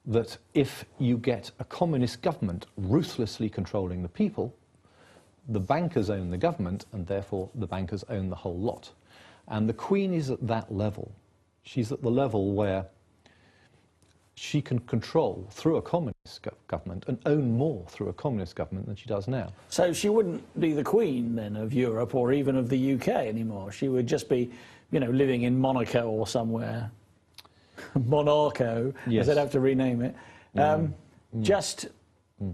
S2: that if you get a communist government ruthlessly controlling the people, the bankers own the government, and therefore the bankers own the whole lot. And the Queen is at that level. She's at the level where she can control through a communist government and own more through a communist government than she does now.
S1: So she wouldn't be the Queen, then, of Europe or even of the UK anymore. She would just be, you know, living in Monaco or somewhere. Monaco,
S2: yes.
S1: as they'd have to rename it. Just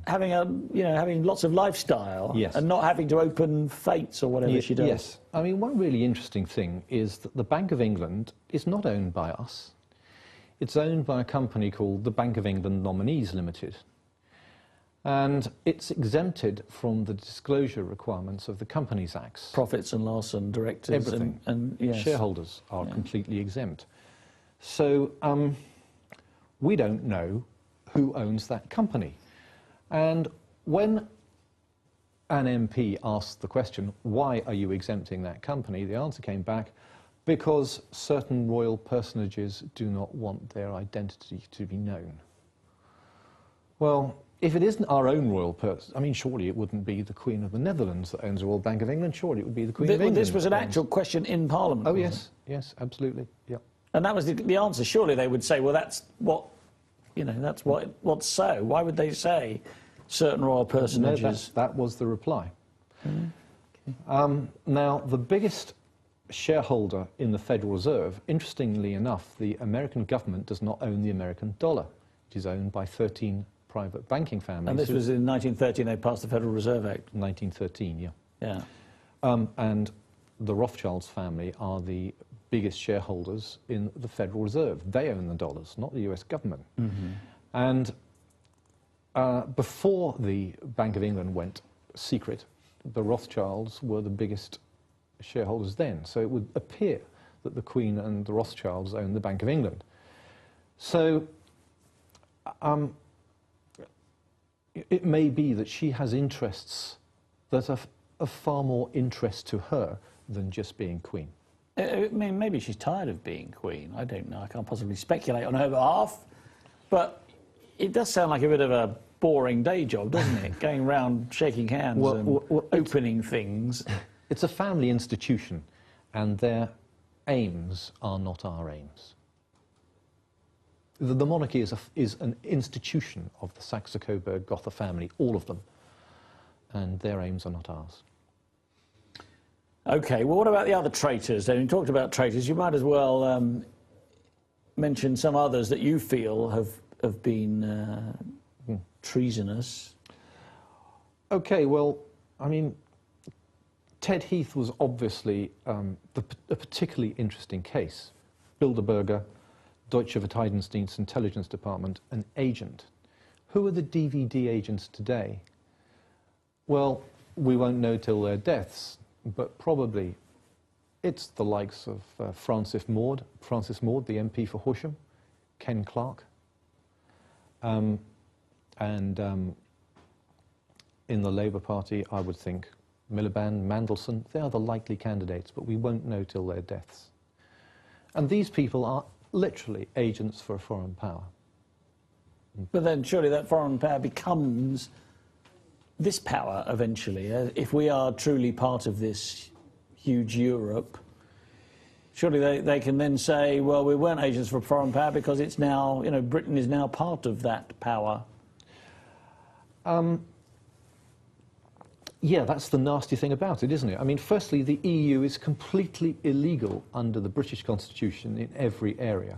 S1: having having lots of lifestyle,
S2: yes.
S1: and not having to open fates or whatever she does.
S2: Yes. I mean, one really interesting thing is that the Bank of England is not owned by us. It's owned by a company called the Bank of England Nominees Limited. And it's exempted from the disclosure requirements of the Companies Acts.
S1: Profits and loss and directors.
S2: Everything.
S1: And yes.
S2: Shareholders are completely exempt. So we don't know who owns that company. And when an MP asked the question, why are you exempting that company, the answer came back, because certain royal personages do not want their identity to be known. Well, if it isn't our own royal person, I mean, surely it wouldn't be the Queen of the Netherlands that owns the Royal Bank of England. Surely it would be the Queen of England.
S1: This was an actual question in Parliament.
S2: Oh, yes, yes, absolutely, yeah.
S1: And that was the answer. Surely they would say, well, that's what, you know, that's what's so. Why would they say certain royal personages?
S2: No, that was the reply. Okay. Now, the biggest shareholder in the Federal Reserve. Interestingly enough, the American government does not own the American dollar. It is owned by 13 private banking families.
S1: And this was in 1913, they passed the Federal Reserve Act.
S2: 1913, yeah.
S1: Yeah.
S2: And the Rothschilds family are the biggest shareholders in the Federal Reserve. They own the dollars, not the US government. Mm-hmm. And before the Bank of England went secret, the Rothschilds were the biggest shareholders then. So it would appear that the Queen and the Rothschilds owned the Bank of England. So it may be that she has interests that are of far more interest to her than just being Queen.
S1: I mean, maybe she's tired of being Queen. I don't know. I can't possibly speculate on her behalf. But it does sound like a bit of a boring day job, doesn't it? Going around shaking hands and opening things.
S2: It's a family institution, and their aims are not our aims. The monarchy is an institution of the Saxe-Coburg-Gotha family, all of them, and their aims are not ours.
S1: OK, well, what about the other traitors? You talked about traitors. You might as well mention some others that you feel have been treasonous. OK,
S2: well, I mean, Ted Heath was obviously a particularly interesting case. Bilderberger, Deutsche Verteidigungsdienst Intelligence Department, an agent. Who are the DVD agents today? Well, we won't know till their deaths, but probably it's the likes of Francis Maude, the MP for Horsham, Ken Clarke, and in the Labour Party, I would think Miliband, Mandelson. They are the likely candidates, but we won't know till their deaths. And these people are literally agents for a foreign power.
S1: But then surely that foreign power becomes this power eventually. If we are truly part of this huge Europe, surely they can then say, well, we weren't agents for a foreign power because it's now, you know, Britain is now part of that power.
S2: Yeah, that's the nasty thing about it, isn't it? I mean, firstly, the EU is completely illegal under the British Constitution in every area.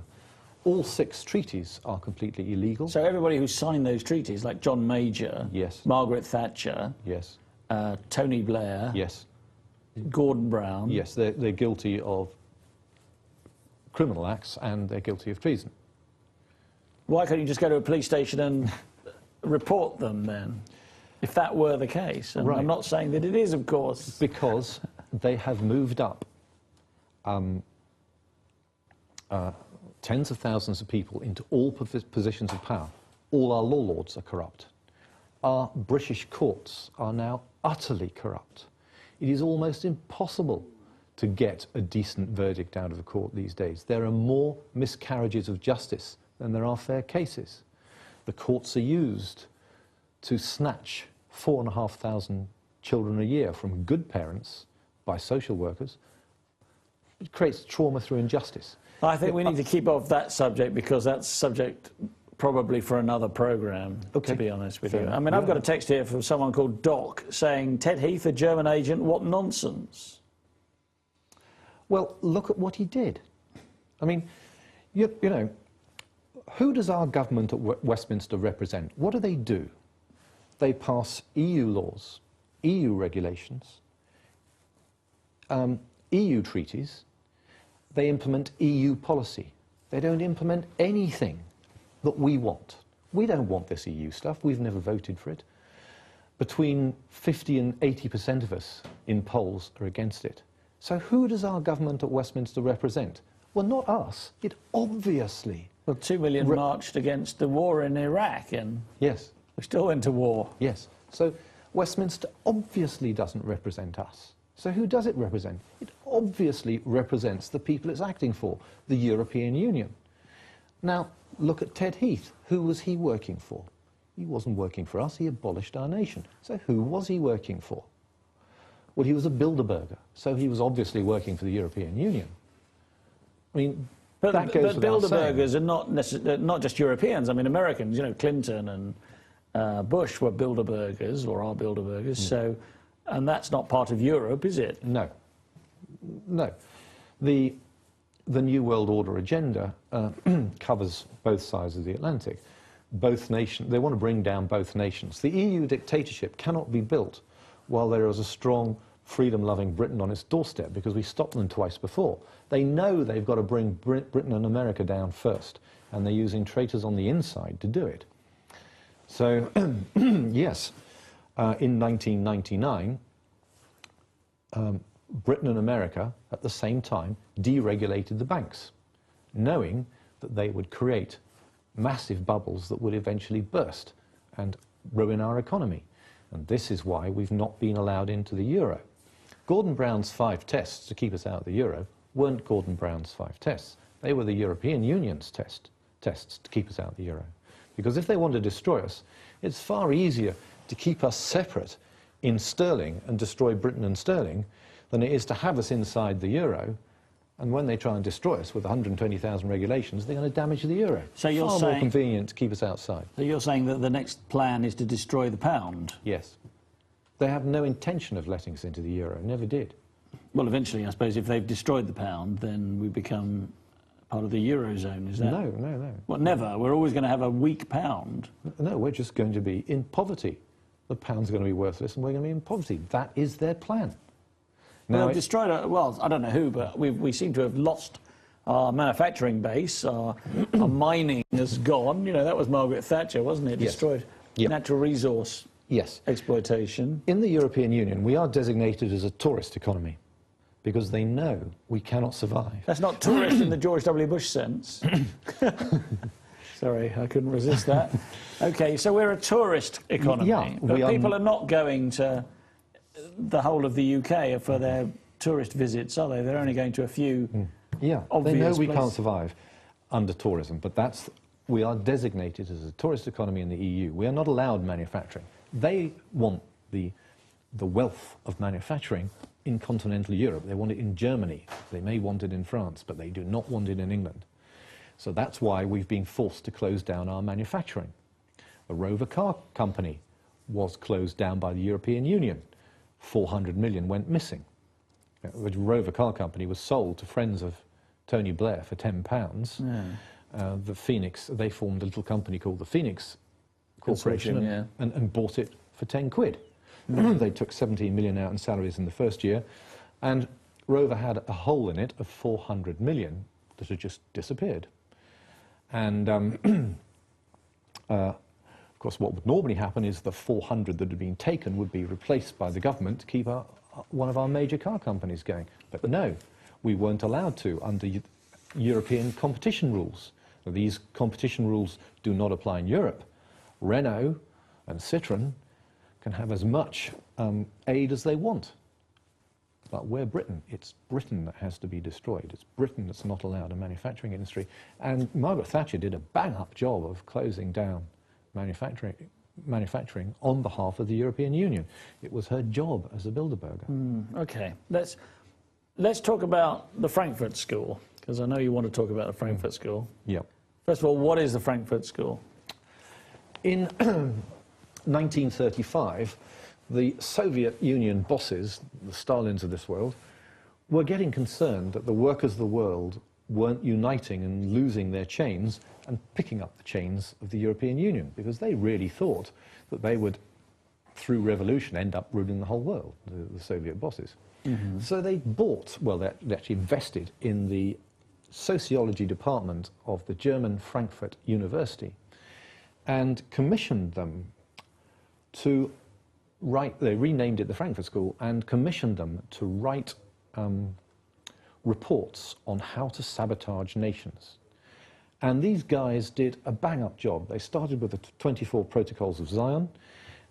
S2: All 6 treaties are completely illegal.
S1: So everybody who signed those treaties, like John Major,
S2: yes,
S1: Margaret Thatcher,
S2: yes,
S1: Tony Blair,
S2: yes,
S1: Gordon Brown,
S2: yes, they're guilty of criminal acts and they're guilty of treason.
S1: Why can't you just go to a police station and report them then? If that were the case, and
S2: right.
S1: I'm not saying that it is, of course.
S2: Because they have moved up tens of thousands of people into all positions of power. All our law lords are corrupt. Our British courts are now utterly corrupt. It is almost impossible to get a decent verdict out of a court these days. There are more miscarriages of justice than there are fair cases. The courts are used to snatch 4,500 children a year from good parents by social workers. It creates trauma through injustice.
S1: I think we need to keep off that subject because that's subject probably for another programme, to be honest with you. I mean, I've got a text here from someone called Doc saying, Ted Heath, a German agent, what nonsense.
S2: Well, look at what he did. I mean, you know, who does our government at Westminster represent? What do? They pass EU laws, EU regulations, EU treaties. They implement EU policy. They don't implement anything that we want. We don't want this EU stuff. We've never voted for it. Between 50 and 80% of us in polls are against it. So who does our government at Westminster represent? Well, not us. It obviously...
S1: Well, 2 million marched against the war in Iraq, and
S2: yes,
S1: we still went to war.
S2: Yes. So Westminster obviously doesn't represent us. So who does it represent? It obviously represents the people it's acting for, the European Union. Now, look at Ted Heath. Who was he working for? He wasn't working for us. He abolished our nation. So who was he working for? Well, he was a Bilderberger, so he was obviously working for the European Union. I mean,
S1: but Bilderbergers
S2: saying.
S1: are not just Europeans. I mean, Americans, you know, Clinton and Bush were Bilderbergers, or are Bilderbergers, so, and that's not part of Europe, is it?
S2: No. No. The New World Order agenda covers both sides of the Atlantic. Both nations, they want to bring down both nations. The EU dictatorship cannot be built while there is a strong, freedom-loving Britain on its doorstep, because we stopped them twice before. They know they've got to bring Britain and America down first, and they're using traitors on the inside to do it. So, yes, in 1999, Britain and America, at the same time, deregulated the banks, knowing that they would create massive bubbles that would eventually burst and ruin our economy. And this is why we've not been allowed into the euro. Gordon Brown's 5 tests to keep us out of the euro weren't Gordon Brown's 5 tests. They were the European Union's tests to keep us out of the euro. Because if they want to destroy us, it's far easier to keep us separate in sterling and destroy Britain and sterling than it is to have us inside the euro. And when they try and destroy us with 120,000 regulations, they're going to damage the euro.
S1: So you're
S2: far
S1: saying,
S2: more convenient to keep us outside.
S1: So you're saying that the next plan is to destroy the pound?
S2: Yes. They have no intention of letting us into the euro, never did.
S1: Well, eventually, I suppose, if they've destroyed the pound, then we become part of the eurozone, is that?
S2: No, no, no.
S1: Well, never. We're always going to have a weak pound.
S2: No, we're just going to be in poverty. The pound's going to be worthless and we're going to be in poverty. That is their plan.
S1: Now, they've destroyed, well, I don't know who, but we seem to have lost our manufacturing base. Our mining has gone. You know, that was Margaret Thatcher, wasn't it?
S2: Yes.
S1: Destroyed natural resource exploitation.
S2: In the European Union, we are designated as a tourist economy because they know we cannot survive.
S1: That's not tourist in the George W. Bush sense. Sorry, I couldn't resist that. OK, so we're a tourist economy.
S2: Yeah,
S1: but people are not going to the whole of the UK for their tourist visits, are they? They're only going to a few obvious
S2: they know we
S1: places.
S2: can't survive under tourism, but we are designated as a tourist economy in the EU. We are not allowed manufacturing. They want the wealth of manufacturing in continental Europe. They want it in Germany. They may want it in France, but they do not want it in England. So that's why we've been forced to close down our manufacturing. The Rover car company was closed down by the European Union. 400 million went missing. The Rover car company was sold to friends of Tony Blair for £10. Yeah. The Phoenix, they formed a little company called the Phoenix Corporation and bought it for 10 quid. They took 17 million out in salaries in the first year, and Rover had a hole in it of 400 million that had just disappeared. And of course, what would normally happen is the 400 that had been taken would be replaced by the government to keep one of our major car companies going. But no, we weren't allowed to under European competition rules. Now, these competition rules do not apply in Europe. Renault and Citroën can have as much aid as they want. But we're Britain. It's Britain that has to be destroyed. It's Britain that's not allowed a manufacturing industry. And Margaret Thatcher did a bang-up job of closing down manufacturing on behalf of the European Union. It was her job as a Bilderberger.
S1: OK, let's talk about the Frankfurt School, because I know you want to talk about the Frankfurt School.
S2: Yeah.
S1: First of all, what is the Frankfurt School?
S2: In 1935, the Soviet Union bosses, the Stalins of this world, were getting concerned that the workers of the world weren't uniting and losing their chains and picking up the chains of the European Union, because they really thought that they would, through revolution, end up ruling the whole world, the Soviet bosses. Mm-hmm. So they they actually invested in the sociology department of the German Frankfurt University and commissioned them to write, they renamed it the Frankfurt School, and commissioned them to write reports on how to sabotage nations. And these guys did a bang-up job. They started with the 24 Protocols of Zion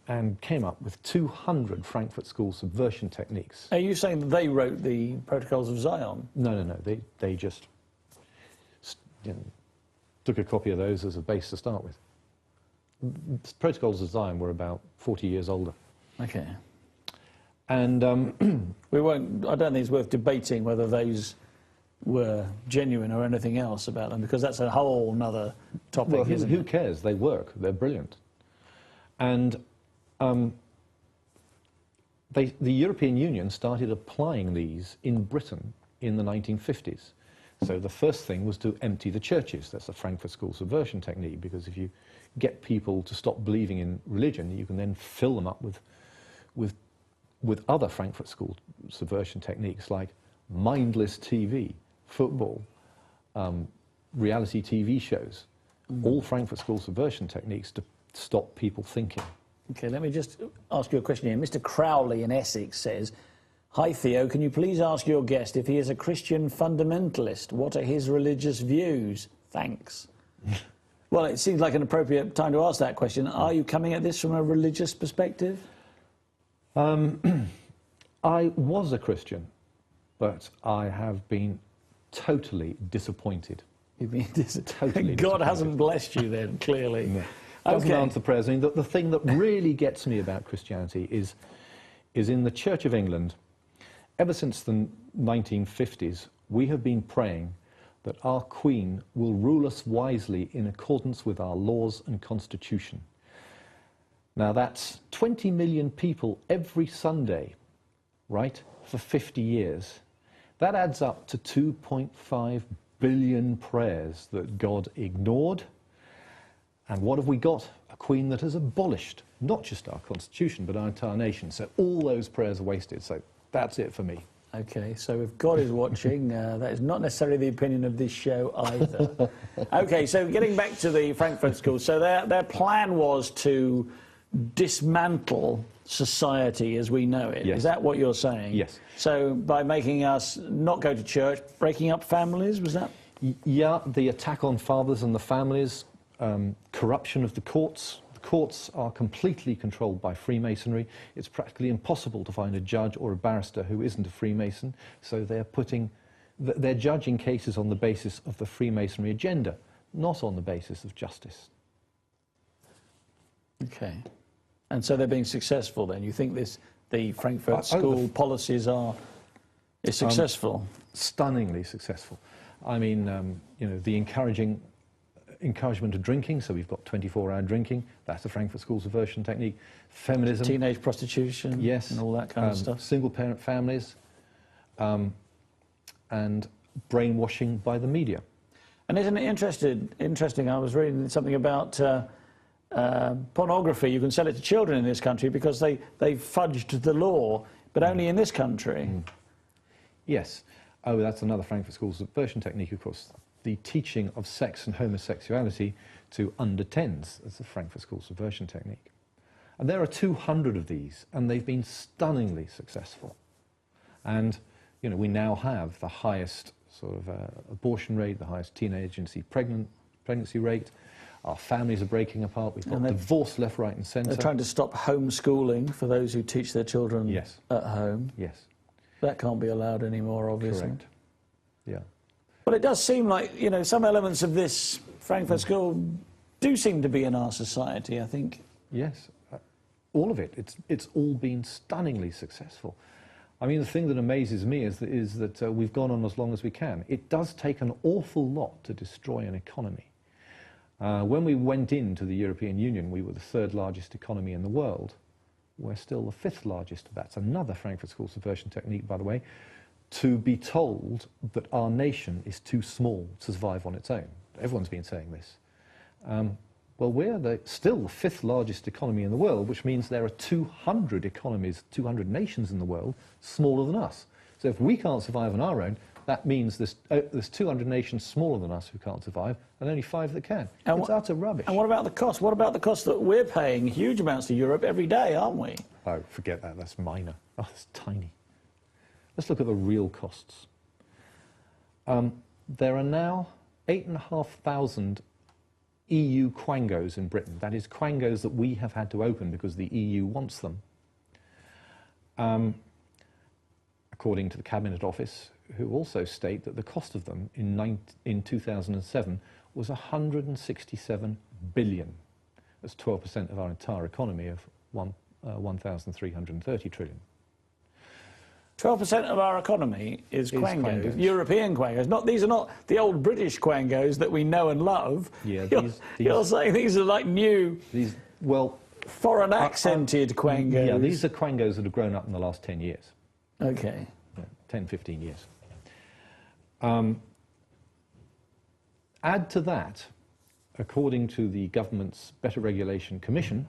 S2: and came up with 200 Frankfurt School subversion techniques.
S1: Are you saying that they wrote the Protocols of Zion?
S2: No. They just took a copy of those as a base to start with. The Protocols of Zion were about 40 years older.
S1: OK.
S2: And
S1: I don't think it's worth debating whether those were genuine or anything else about them, because that's a whole nother topic,
S2: well,
S1: isn't it?
S2: Who cares? They work. They're brilliant. And the European Union started applying these in Britain in the 1950s. So the first thing was to empty the churches. That's the Frankfurt School subversion technique, because if you get people to stop believing in religion, you can then fill them up with other Frankfurt School subversion techniques like mindless TV, football, reality TV shows, all Frankfurt School subversion techniques to stop people thinking.
S1: Okay, let me just ask you a question here. Mr. Crowley in Essex says, "Hi Theo, can you please ask your guest if he is a Christian fundamentalist? What are his religious views? Thanks." Well, it seems like an appropriate time to ask that question. Are you coming at this from a religious perspective?
S2: I was a Christian, but I have been totally disappointed.
S1: You've been
S2: Totally
S1: God
S2: disappointed.
S1: hasn't blessed you then, clearly.
S2: No. Doesn't
S1: Okay.
S2: answer prayers. I mean, the thing that really gets me about Christianity is in the Church of England, ever since the 1950s, we have been praying that our Queen will rule us wisely in accordance with our laws and constitution. Now that's 20 million people every Sunday, right, for 50 years. That adds up to 2.5 billion prayers that God ignored. And what have we got? A Queen that has abolished not just our constitution, but our entire nation. So all those prayers are wasted. So that's it for me.
S1: Okay, so if God is watching, that is not necessarily the opinion of this show either. Okay, so getting back to the Frankfurt School, so their plan was to dismantle society as we know it.
S2: Yes.
S1: Is that what you're saying?
S2: Yes.
S1: So by making us not go to church, breaking up families, was that?
S2: Yeah, the attack on fathers and the families, corruption of the courts. The courts are completely controlled by Freemasonry. It's practically impossible to find a judge or a barrister who isn't a Freemason. So they're judging cases on the basis of the Freemasonry agenda, not on the basis of justice.
S1: Okay. And so they're being successful then? You think the Frankfurt School policies is successful?
S2: Stunningly successful. I mean, the encouragement of drinking, so we've got 24-hour drinking, that's the Frankfurt School subversion technique. Feminism.
S1: Teenage prostitution.
S2: Yes.
S1: And all that kind of stuff.
S2: Single-parent families, and brainwashing by the media.
S1: And isn't it interesting, I was reading something about pornography. You can sell it to children in this country because they fudged the law, but only in this country.
S2: Yes. Oh, that's another Frankfurt School subversion technique, of course. The teaching of sex and homosexuality to under 10s. That's the Frankfurt School subversion technique. And there are 200 of these, and they've been stunningly successful. And, we now have the highest sort of abortion rate, the highest teenage pregnancy rate. Our families are breaking apart. We've got divorce left, right and centre.
S1: They're trying to stop homeschooling for those who teach their children
S2: Yes.
S1: at home.
S2: Yes.
S1: That can't be allowed anymore, obviously.
S2: Correct. Yeah.
S1: Well, it does seem like, some elements of this Frankfurt School do seem to be in our society, I think.
S2: Yes. All of it. It's all been stunningly successful. I mean, the thing that amazes me is that we've gone on as long as we can. It does take an awful lot to destroy an economy. When we went into the European Union, we were the third largest economy in the world. We're still the fifth largest. That's another Frankfurt School subversion technique, by the way, to be told that our nation is too small to survive on its own. Everyone's been saying this. Well, we're still the fifth largest economy in the world, which means there are 200 economies, 200 nations in the world smaller than us. So if we can't survive on our own, that means there's 200 nations smaller than us who can't survive, and only 5 that can. And it's utter rubbish.
S1: And what about the cost? What about the cost that we're paying huge amounts to Europe every day, aren't we?
S2: Oh, forget that. That's minor. Oh, that's tiny. Let's look at the real costs. There are now 8,500 EU quangos in Britain. That is, quangos that we have had to open because the EU wants them. According to the Cabinet Office, who also state that the cost of them in 2007 was 167 billion. That's 12% of our entire economy of 1,330 trillion.
S1: 12% of our economy is quangos,
S2: quangos.
S1: European quangos. These are not the old British quangos that we know and love.
S2: Yeah,
S1: you're saying these are like new, foreign accented quangos.
S2: Yeah, these are quangos that have grown up in the last 10 years.
S1: Okay.
S2: Yeah, 10, 15 years. Add to that, according to the government's Better Regulation Commission,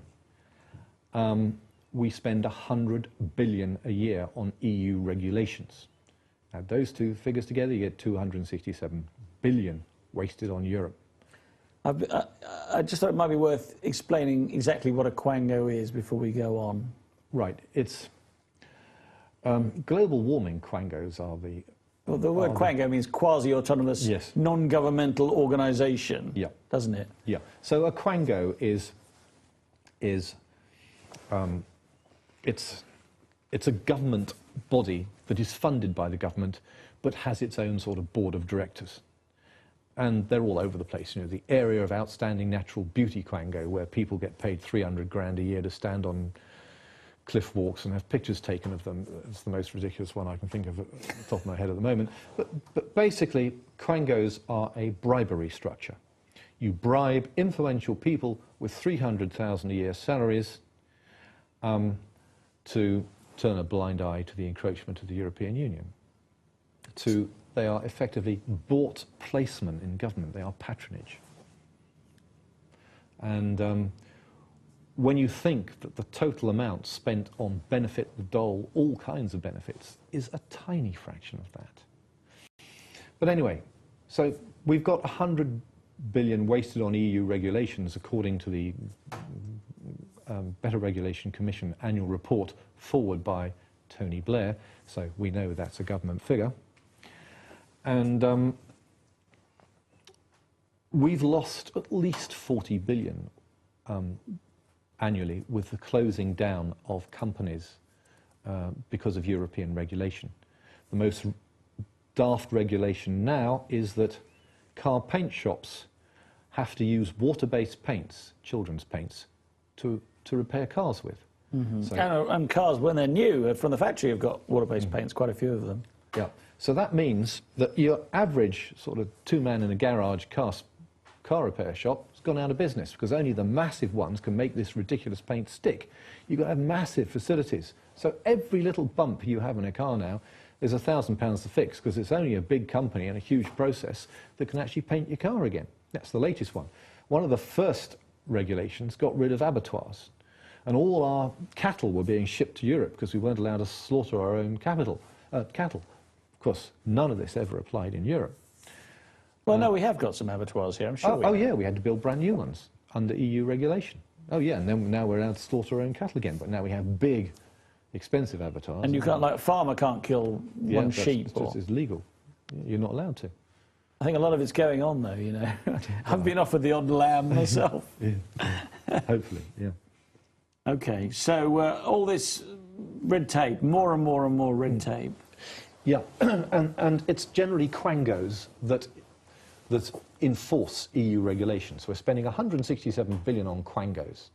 S2: we spend 100 billion a year on EU regulations. Add those two figures together, you get 267 billion wasted on Europe.
S1: I just thought it might be worth explaining exactly what a quango is before we go on.
S2: Right, it's global warming quangos are the...
S1: Well, the word quango means quasi-autonomous,
S2: yes,
S1: non-governmental organisation,
S2: yeah,
S1: doesn't it?
S2: Yeah. So a quango is it's a government body that is funded by the government, but has its own sort of board of directors. And they're all over the place. You know, the area of outstanding natural beauty quango, where people get paid 300 grand a year to stand on cliff walks and have pictures taken of them. It's the most ridiculous one I can think of at the top of my head at the moment. But basically, quangos are a bribery structure. You bribe influential people with 300,000 a year salaries to turn a blind eye to the encroachment of the European Union. They are effectively bought placement in government. They are patronage. And when you think that the total amount spent on benefit, the dole, all kinds of benefits, is a tiny fraction of that. But anyway, so we've got 100 billion wasted on EU regulations, according to the Better Regulation Commission annual report forward by Tony Blair, so we know that's a government figure. And we've lost at least 40 billion annually with the closing down of companies because of European regulation. The most daft regulation now is that car paint shops have to use water-based paints, children's paints, to repair cars with.
S1: Mm-hmm. So, and cars, when they're new, from the factory, have got water-based paints, quite a few of them.
S2: Yeah. So that means that your average sort of two-man-in-a-garage car repair shop has gone out of business because only the massive ones can make this ridiculous paint stick. You've got to have massive facilities. So every little bump you have in a car now is £1,000 to fix because it's only a big company and a huge process that can actually paint your car again. That's the latest one. One of the first regulations got rid of abattoirs, and all our cattle were being shipped to Europe because we weren't allowed to slaughter our own cattle. Of course, none of this ever applied in Europe.
S1: Well, no, we have got some abattoirs here, I'm sure.
S2: Oh, yeah, we had to build brand new ones under EU regulation. Oh, yeah, and then now we're allowed to slaughter our own cattle again, but now we have big, expensive abattoirs.
S1: And you can't, like, a farmer can't kill one sheep.
S2: It's legal. You're not allowed to.
S1: I think a lot of it's going on, though, you know. I've been offered the odd lamb myself.
S2: Yeah. Hopefully, yeah.
S1: OK, so all this red tape, more and more and more red tape.
S2: Yeah, and it's generally quangos that enforce EU regulations. We're spending 167 billion on quangos.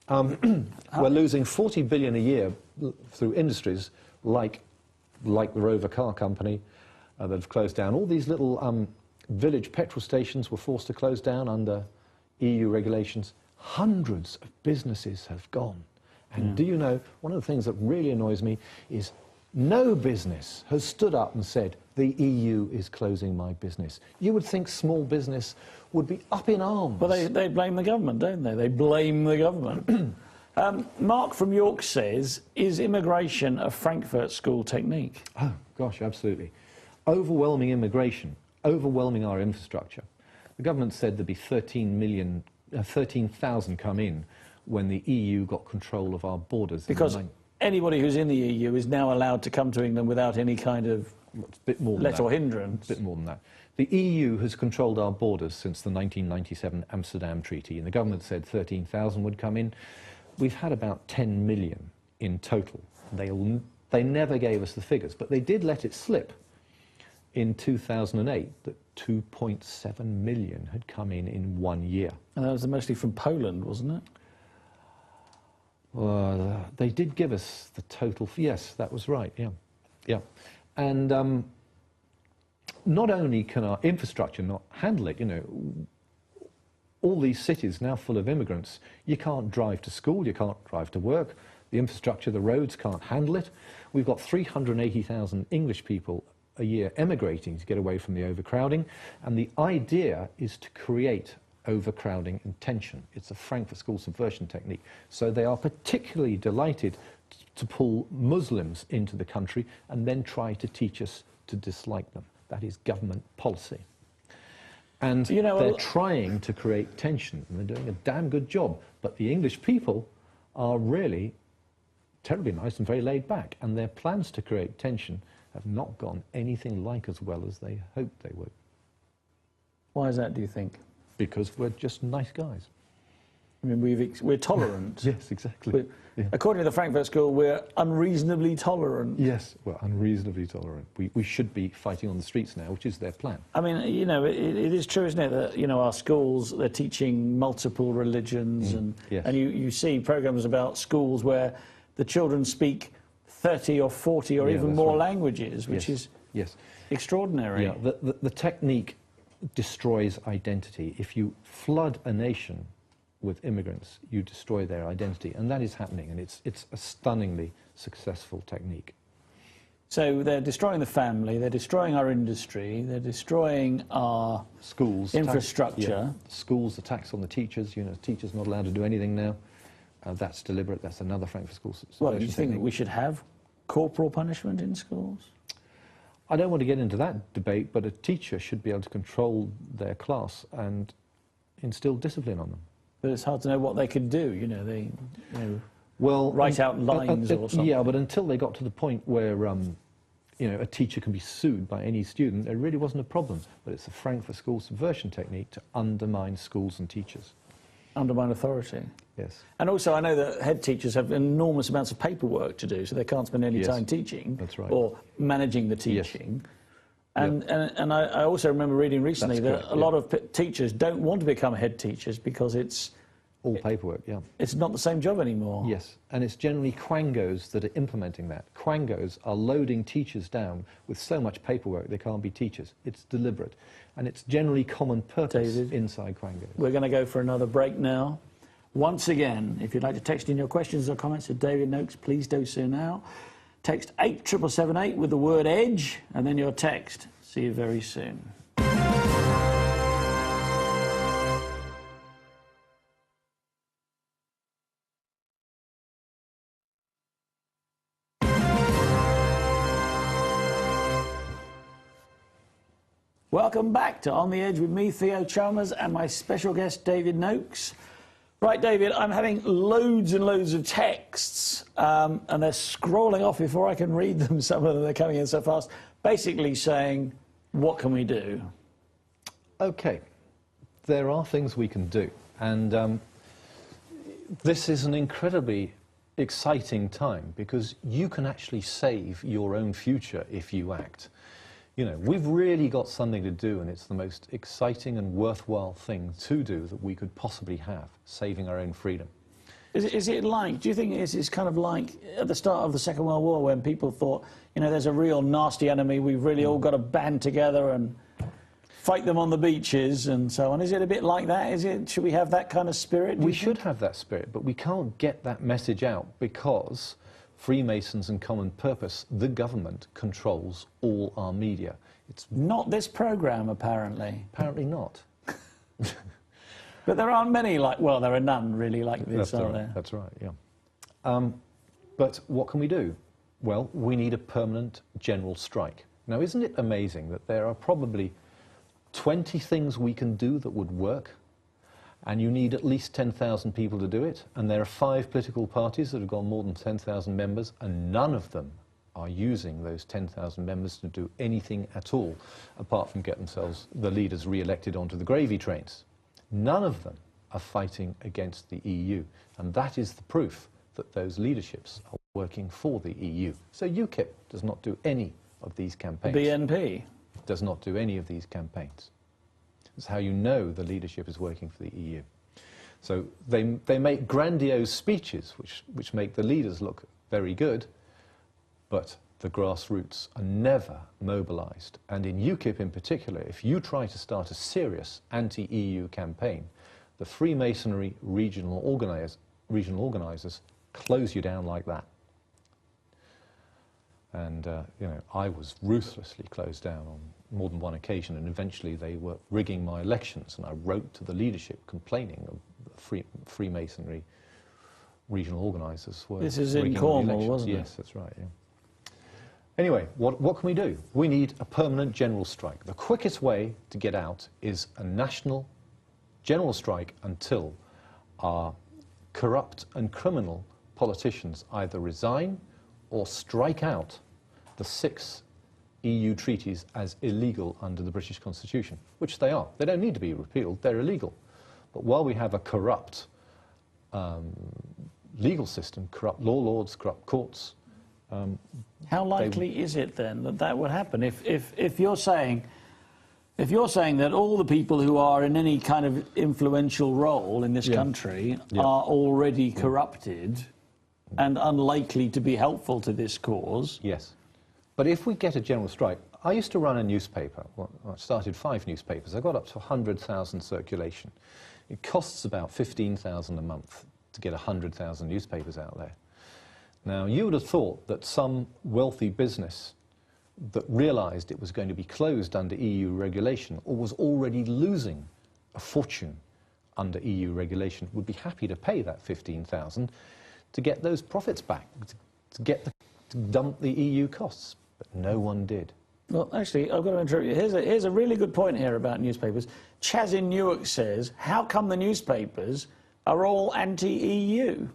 S2: We're losing 40 billion a year through industries like the Rover Car Company that have closed down. All these little village petrol stations were forced to close down under EU regulations. Hundreds of businesses have gone. And do you know, one of the things that really annoys me is no business has stood up and said, the EU is closing my business. You would think small business would be up in arms.
S1: Well, they blame the government, don't they? They blame the government. Mark from York says, is immigration a Frankfurt School technique?
S2: Oh, gosh, absolutely. Overwhelming immigration, overwhelming our infrastructure. The government said there'd be 13,000 come in when the EU got control of our borders.
S1: Because anybody who's in the EU is now allowed to come to England without any kind of let or hindrance.
S2: A bit more than that. The EU has controlled our borders since the 1997 Amsterdam Treaty, and the government said 13,000 would come in. We've had about 10 million in total. They never gave us the figures, but they did let it slip in 2008 that 2.7 million had come in 1 year.
S1: And that was mostly from Poland, wasn't it?
S2: They did give us the total. Yes, that was right. Yeah. And not only can our infrastructure not handle it, you know, all these cities now full of immigrants, you can't drive to school, you can't drive to work, the infrastructure, the roads can't handle it. We've got 380,000 English people a year emigrating to get away from the overcrowding. And the idea is to create overcrowding and tension. It's a Frankfurt School subversion technique. So they are particularly delighted to pull Muslims into the country and then try to teach us to dislike them. That is government policy. And they're trying to create tension, and they're doing a damn good job. But the English people are really terribly nice and very laid back, and their plans to create tension have not gone anything like as well as they hoped they would.
S1: Why is that, do you think?
S2: Because we're just nice guys.
S1: I mean, we're tolerant.
S2: Yes, exactly. Yeah.
S1: According to the Frankfurt School, we're unreasonably tolerant.
S2: Yes, we're unreasonably tolerant. We should be fighting on the streets now, which is their plan.
S1: I mean, you know, it is true, isn't it, that, you know, our schools, they're teaching multiple religions, and you see programs about schools where the children speak 30 or 40 or even more languages, which is extraordinary.
S2: Yeah, the technique destroys identity. If you flood a nation with immigrants, you destroy their identity, and that is happening, and it's a stunningly successful technique.
S1: So they're destroying the family, they're destroying our industry, they're destroying our
S2: schools,
S1: infrastructure.
S2: Schools, the tax on the teachers, you know, teachers not allowed to do anything now. That's deliberate, that's another Frankfurt School subversion
S1: Well, do you think that we should have corporal punishment in schools?
S2: I don't want to get into that debate, but a teacher should be able to control their class and instill discipline on them.
S1: But it's hard to know what they could do, you know, write out lines or something.
S2: Yeah, but until they got to the point where, you know, a teacher can be sued by any student, there really wasn't a problem. But it's a Frankfurt School subversion technique to undermine schools and teachers.
S1: Undermine authority.
S2: Yes.
S1: And also I know that head teachers have enormous amounts of paperwork to do, so they can't spend any time teaching.
S2: That's right.
S1: Or managing the teaching. Yes. And I also remember reading recently that a lot of teachers don't want to become head teachers because it's
S2: all paperwork,
S1: it's not the same job anymore.
S2: Yes, and it's generally quangos that are implementing that. Quangos are loading teachers down with so much paperwork they can't be teachers. It's deliberate, and it's generally common purpose inside quangos.
S1: We're going to go for another break now. Once again, if you'd like to text in your questions or comments to David Noakes, please do so now. Text 87778 with the word EDGE, and then your text. See you very soon. Welcome back to On the Edge with me, Theo Chalmers, and my special guest, David Noakes. Right, David, I'm having loads and loads of texts, and they're scrolling off before I can read them. Some of them are coming in so fast, basically saying, what can we do?
S2: Okay, there are things we can do, and this is an incredibly exciting time because you can actually save your own future if you act. You know, we've really got something to do, and it's the most exciting and worthwhile thing to do that we could possibly have, saving our own freedom.
S1: Is it like, do you think it's kind of like at the start of the Second World War when people thought, you know, there's a real nasty enemy, we've really all got to band together and fight them on the beaches and so on? Is it a bit like that? Should we have that kind of spirit?
S2: We should have that spirit, but we can't get that message out because Freemasons and Common Purpose, the government controls all our media. It's
S1: not this programme, apparently.
S2: Apparently not.
S1: But there aren't many like, well, there are none really like this, are there?
S2: That's right, yeah. But what can we do? Well, we need a permanent general strike. Now, isn't it amazing that there are probably 20 things we can do that would work, and you need at least 10,000 people to do it, and there are 5 political parties that have got more than 10,000 members, and none of them are using those 10,000 members to do anything at all, apart from get themselves, the leaders, re-elected onto the gravy trains. None of them are fighting against the EU, and that is the proof that those leaderships are working for the EU. So UKIP does not do any of these campaigns.
S1: BNP
S2: does not do any of these campaigns. That's how you know the leadership is working for the EU. So they make grandiose speeches which make the leaders look very good, but the grassroots are never mobilised. And in UKIP in particular, if you try to start a serious anti-EU campaign, the Freemasonry regional organisers close you down like that. And you know, I was ruthlessly closed down on more than one occasion, and eventually they were rigging my elections, and I wrote to the leadership complaining of Freemasonry regional organisers were
S1: This is in
S2: rigging
S1: Cornwall,
S2: the elections.
S1: wasn't it?
S2: Yes, that's right, yeah. Anyway, what can we do? We need a permanent general strike. The quickest way to get out is a national general strike until our corrupt and criminal politicians either resign or strike out the 6 EU treaties as illegal under the British Constitution, which they are. They don't need to be repealed, they're illegal. But while we have a corrupt legal system, corrupt law lords, corrupt courts...
S1: how likely is it then that that would happen? If you're saying that all the people who are in any kind of influential role in this country are already corrupted and unlikely to be helpful to this cause...
S2: Yes. But if we get a general strike... I used to run a newspaper. Well, I started 5 newspapers. I got up to 100,000 circulation. It costs about 15,000 a month to get 100,000 newspapers out there. Now, you would have thought that some wealthy business that realised it was going to be closed under EU regulation or was already losing a fortune under EU regulation would be happy to pay that 15,000 to get those profits back, to dump the EU costs. But no one did.
S1: Well, actually, I've got to interrupt you. Here's a really good point here about newspapers. Chaz in Noakes says, how come the newspapers are all anti-EU?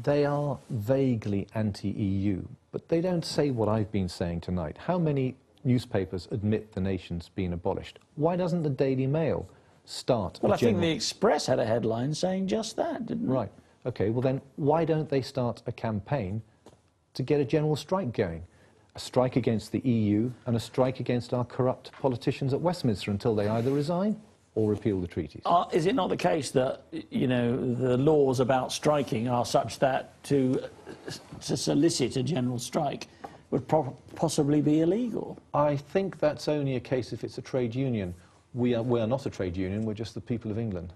S2: They are vaguely anti-EU, but they don't say what I've been saying tonight. How many newspapers admit the nation's been abolished? Why doesn't the Daily Mail start
S1: Well,
S2: a
S1: I think the Express had a headline saying just that, didn't it?
S2: Right. OK, well then, why don't they start a campaign to get a general strike going? A strike against the EU and a strike against our corrupt politicians at Westminster until they either resign or repeal the treaties.
S1: Is it not the case that, you know, the laws about striking are such that to solicit a general strike would possibly be illegal?
S2: I think that's only a case if it's a trade union. We are not a trade union, we're just the people of England.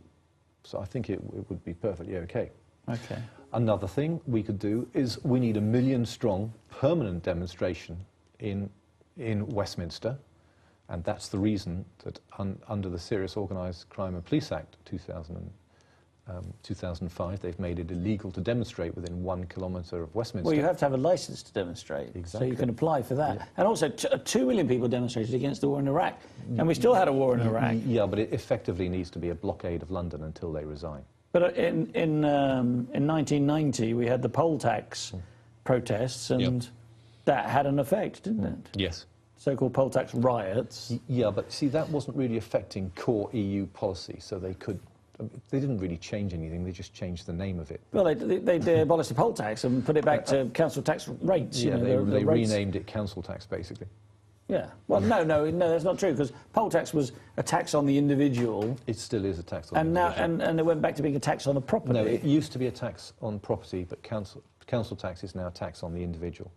S2: So I think it would be perfectly OK.
S1: OK.
S2: Another thing we could do is we need a 1 million strong permanent demonstration in Westminster. And that's the reason that under the Serious Organised Crime and Police Act 2005, they've made it illegal to demonstrate within 1 kilometre of Westminster.
S1: Well, you have to have a licence to demonstrate,
S2: exactly.
S1: So you can apply for that. Yeah. And also, 2 million people demonstrated against the war in Iraq, and we still had a war in Iraq.
S2: Yeah, but it effectively needs to be a blockade of London until they resign.
S1: But in 1990, we had the poll tax protests, and that had an effect, didn't it?
S2: Yes.
S1: So-called poll tax riots.
S2: Yeah, but see, that wasn't really affecting core EU policy, so they didn't really change anything, they just changed the name of it.
S1: Well, they abolished the poll tax and put it back to council tax rates.
S2: Yeah,
S1: you know,
S2: they
S1: rates.
S2: renamed it council tax, basically.
S1: Yeah. Well, no, that's not true, because poll tax was a tax on the individual.
S2: It still is a tax on the individual.
S1: And it went back to being a tax on the property.
S2: No, it used to be a tax on property, but council tax is now a tax on the individual,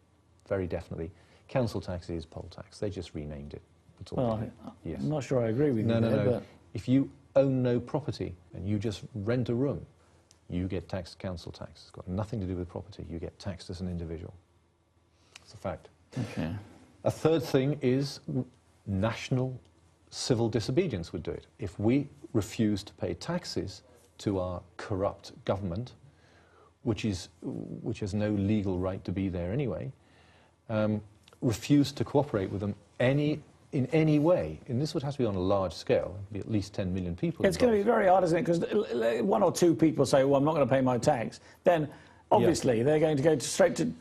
S2: very definitely. Council tax is poll tax. They just renamed it. That's all.
S1: Well, I'm not sure I agree with you.
S2: No.
S1: But
S2: if you own no property and you just rent a room, you get taxed council tax. It's got nothing to do with property. You get taxed as an individual. It's a fact.
S1: Okay.
S2: A third thing is national civil disobedience would do it. If we refuse to pay taxes to our corrupt government, which has no legal right to be there anyway, refuse to cooperate with them in any way, and this would have to be on a large scale, it'd be at least 10 million people.
S1: It's going to be very hard, isn't it? Because 1 or 2 people say, well, I'm not going to pay my tax. Then, obviously, they're going to go straight to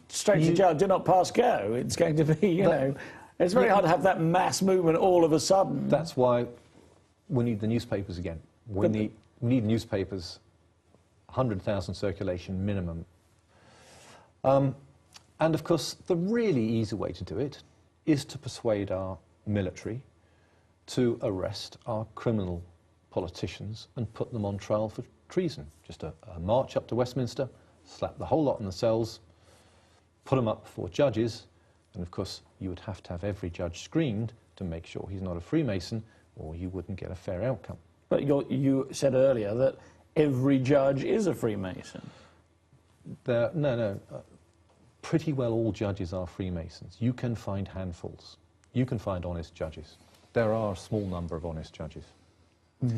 S1: jail, do not pass go. It's going to be, you know, it's very hard to have that mass movement all of a sudden.
S2: That's why we need the newspapers again. We need newspapers, 100,000 circulation minimum. And of course, the really easy way to do it is to persuade our military to arrest our criminal politicians and put them on trial for treason. Just a march up to Westminster, slap the whole lot in the cells, put them up before judges, and of course, you would have to have every judge screened to make sure he's not a Freemason, or you wouldn't get a fair outcome.
S1: But you said earlier that every judge is a Freemason.
S2: No. pretty well all judges are Freemasons. You can find handfuls. You can find honest judges. There are a small number of honest judges. If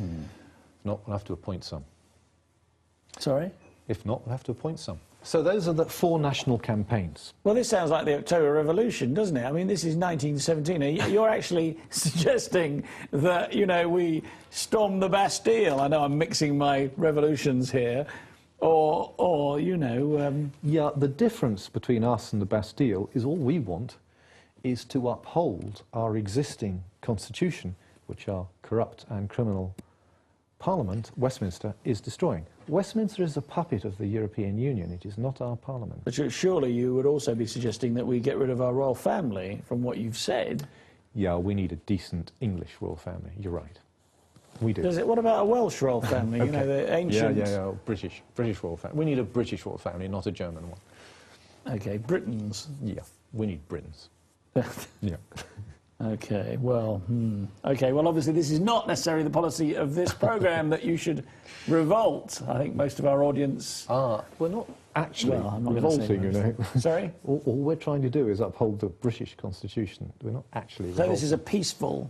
S2: not, we'll have to appoint some.
S1: Sorry?
S2: If not, we'll have to appoint some. So those are the 4 national campaigns.
S1: Well, this sounds like the October Revolution, doesn't it? I mean, this is 1917. You're actually suggesting that, you know, we storm the Bastille. I know I'm mixing my revolutions here. Or you know...
S2: Yeah, the difference between us and the Bastille is all we want is to uphold our existing constitution, which our corrupt and criminal Parliament, Westminster, is destroying. Westminster is a puppet of the European Union. It is not our Parliament.
S1: But surely you would also be suggesting that we get rid of our royal family, from what you've said.
S2: Yeah, we need a decent English royal family. You're right. We do.
S1: What about a Welsh royal family? Okay. You know, the ancient...
S2: Yeah, British royal family. We need a British royal family, not a German one.
S1: OK, Britons.
S2: Yeah, we need Britons. Yeah.
S1: OK, well, OK, well, obviously this is not necessarily the policy of this programme that you should revolt. I think most of our audience...
S2: we're not actually
S1: I'm
S2: revolting, you know.
S1: Sorry?
S2: All we're trying to do is uphold the British Constitution. We're not actually revolting.
S1: So this is a peaceful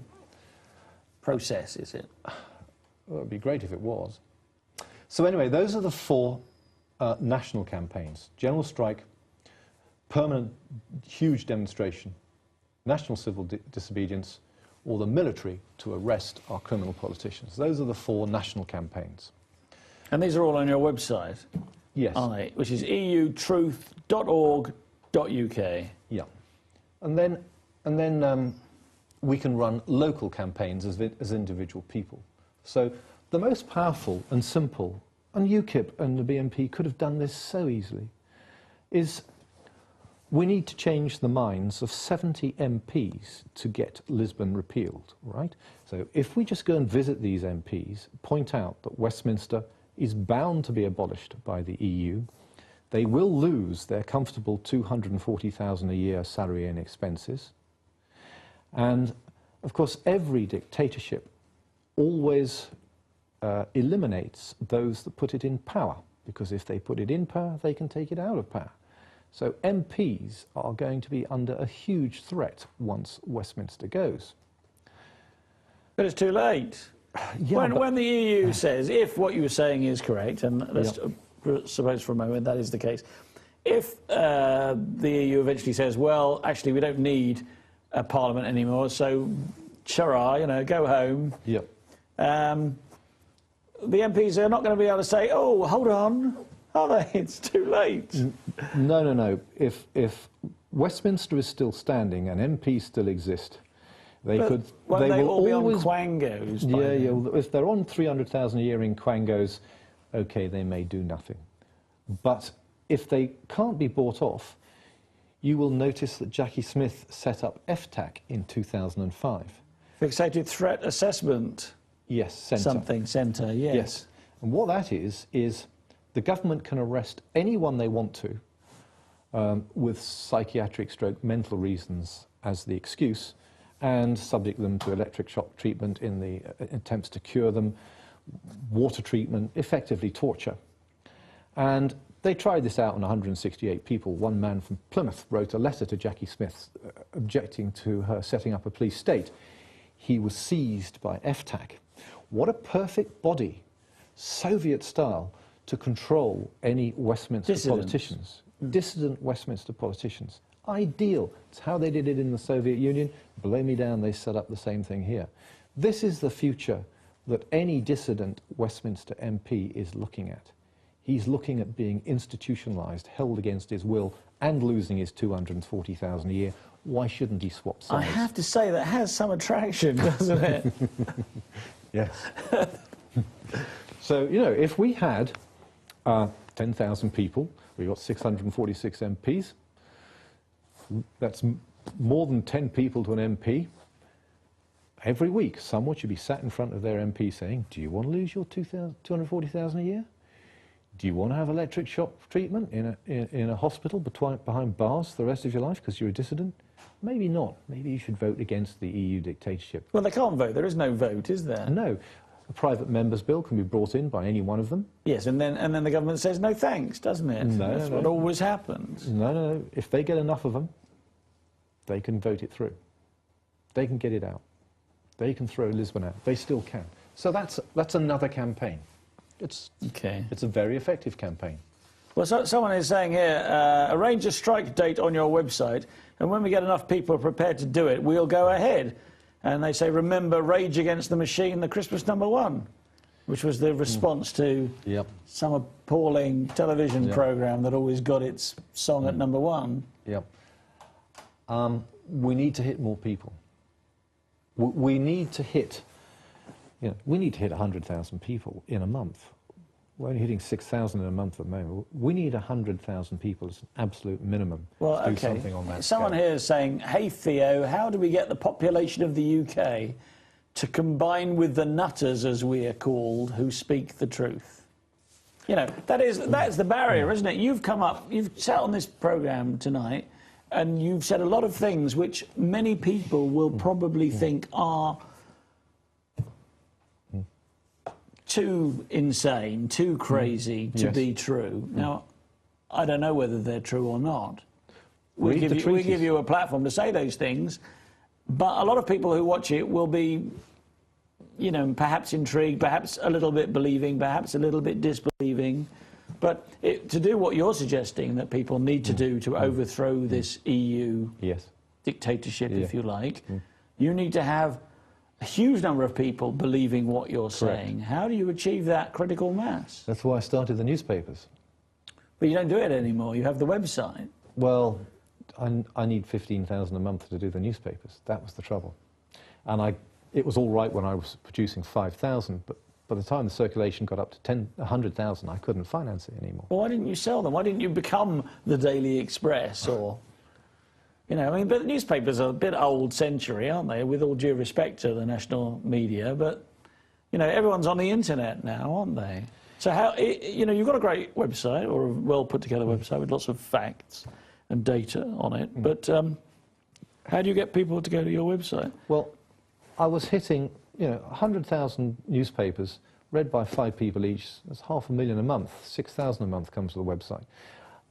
S1: process, is it?
S2: Well, it'd be great if it was. So anyway, those are the 4 national campaigns. General strike, permanent huge demonstration, national civil disobedience, or the military to arrest our criminal politicians. Those are the 4 national campaigns.
S1: And these are all on your website?
S2: Yes.
S1: Which is eutruth.org.uk.
S2: Yeah. And then we can run local campaigns as individual people. So the most powerful and simple, and UKIP and the BNP could have done this so easily, is we need to change the minds of 70 MPs to get Lisbon repealed, right? So if we just go and visit these MPs, point out that Westminster is bound to be abolished by the EU, they will lose their comfortable $240,000 a year salary and expenses. And, of course, every dictatorship always eliminates those that put it in power, because if they put it in power, they can take it out of power. So MPs are going to be under a huge threat once Westminster goes.
S1: But it's too late.
S2: Yeah,
S1: when the EU says, if what you were saying is correct, and let's suppose for a moment that is the case, if the EU eventually says, well, actually, we don't need a parliament anymore, so chara, you know, go home.
S2: Yep.
S1: The MPs are not going to be able to say, oh, hold on, are they? It's too late.
S2: No. If Westminster is still standing and MPs still exist, they could.
S1: Won't they
S2: will
S1: all be
S2: always,
S1: on quangos?
S2: Yeah. Well, if they're on 300,000 a year in quangos, okay, they may do nothing. But if they can't be bought off, you will notice that Jackie Smith set up FTAC in 2005.
S1: Fixated Threat Assessment.
S2: Yes, centre.
S1: Something centre, yes.
S2: Yes. And what that is the government can arrest anyone they want to with psychiatric stroke mental reasons as the excuse, and subject them to electric shock treatment in the attempts to cure them, water treatment, effectively torture. And they tried this out on 168 people. One man from Plymouth wrote a letter to Jackie Smith objecting to her setting up a police state. He was seized by FTAC. What a perfect body, Soviet style, to control any Westminster politicians. Dissident Westminster politicians. Ideal. It's how they did it in the Soviet Union. Blow me down, they set up the same thing here. This is the future that any dissident Westminster MP is looking at. He's looking at being institutionalised, held against his will, and losing his $240,000 a year. Why shouldn't he swap sides?
S1: I have to say that has some attraction, doesn't it?
S2: Yes. So, you know, if we had 10,000 people, we've got 646 MPs, that's more than 10 people to an MP. Every week, someone should be sat in front of their MP saying, do you want to lose your $240,000 a year? Do you want to have electric shock treatment in a hospital behind bars for the rest of your life because you're a dissident? Maybe not. Maybe you should vote against the EU dictatorship.
S1: Well, they can't vote. There is no vote, is there?
S2: No. A private member's bill can be brought in by any one of them.
S1: Yes, and then the government says no thanks, doesn't it?
S2: No,
S1: That's
S2: no,
S1: what
S2: no.
S1: always happens.
S2: No. If they get enough of them, they can vote it through. They can get it out. They can throw Lisbon out. They still can. So that's another campaign. It's a very effective campaign.
S1: Well, someone is saying here, arrange a strike date on your website, and when we get enough people prepared to do it, we'll go ahead. And they say, remember Rage Against the Machine, the Christmas #1, which was the response to some appalling television programme that always got its song at #1.
S2: Yep. We need to hit more people. We need to hit, we need to hit 100,000 people in a month. We're only hitting 6,000 in a month at the moment. We need 100,000 people as an absolute minimum to do something on that
S1: Someone
S2: scale.
S1: here is saying, hey Theo, how do we get the population of the UK to combine with the nutters, as we are called, who speak the truth? That's the barrier, isn't it? You've sat on this programme tonight, and you've said a lot of things which many people will probably think are too insane, too crazy to be true. Now, I don't know whether they're true or not. We give you a platform to say those things, but a lot of people who watch it will be, perhaps intrigued, perhaps a little bit believing, perhaps a little bit disbelieving. But to do what you're suggesting that people need to do to overthrow this EU dictatorship, if you like, you need to have a huge number of people believing what you're saying. How do you achieve that critical mass?
S2: That's why I started the newspapers.
S1: But you don't do it anymore. You have the website.
S2: Well, I need 15,000 a month to do the newspapers. That was the trouble. And it was all right when I was producing 5,000, but by the time the circulation got up to 100,000, I couldn't finance it anymore.
S1: Well, why didn't you sell them? Why didn't you become the Daily Express or... but the newspapers are a bit old century, aren't they? With all due respect to the national media, but everyone's on the internet now, aren't they? So how you've got a great website, or a well put together website with lots of facts and data on it. But how do you get people to go to your website?
S2: Well, I was hitting 100,000 newspapers read by 5 people each. That's 500,000 a month. 6,000 a month comes to the website.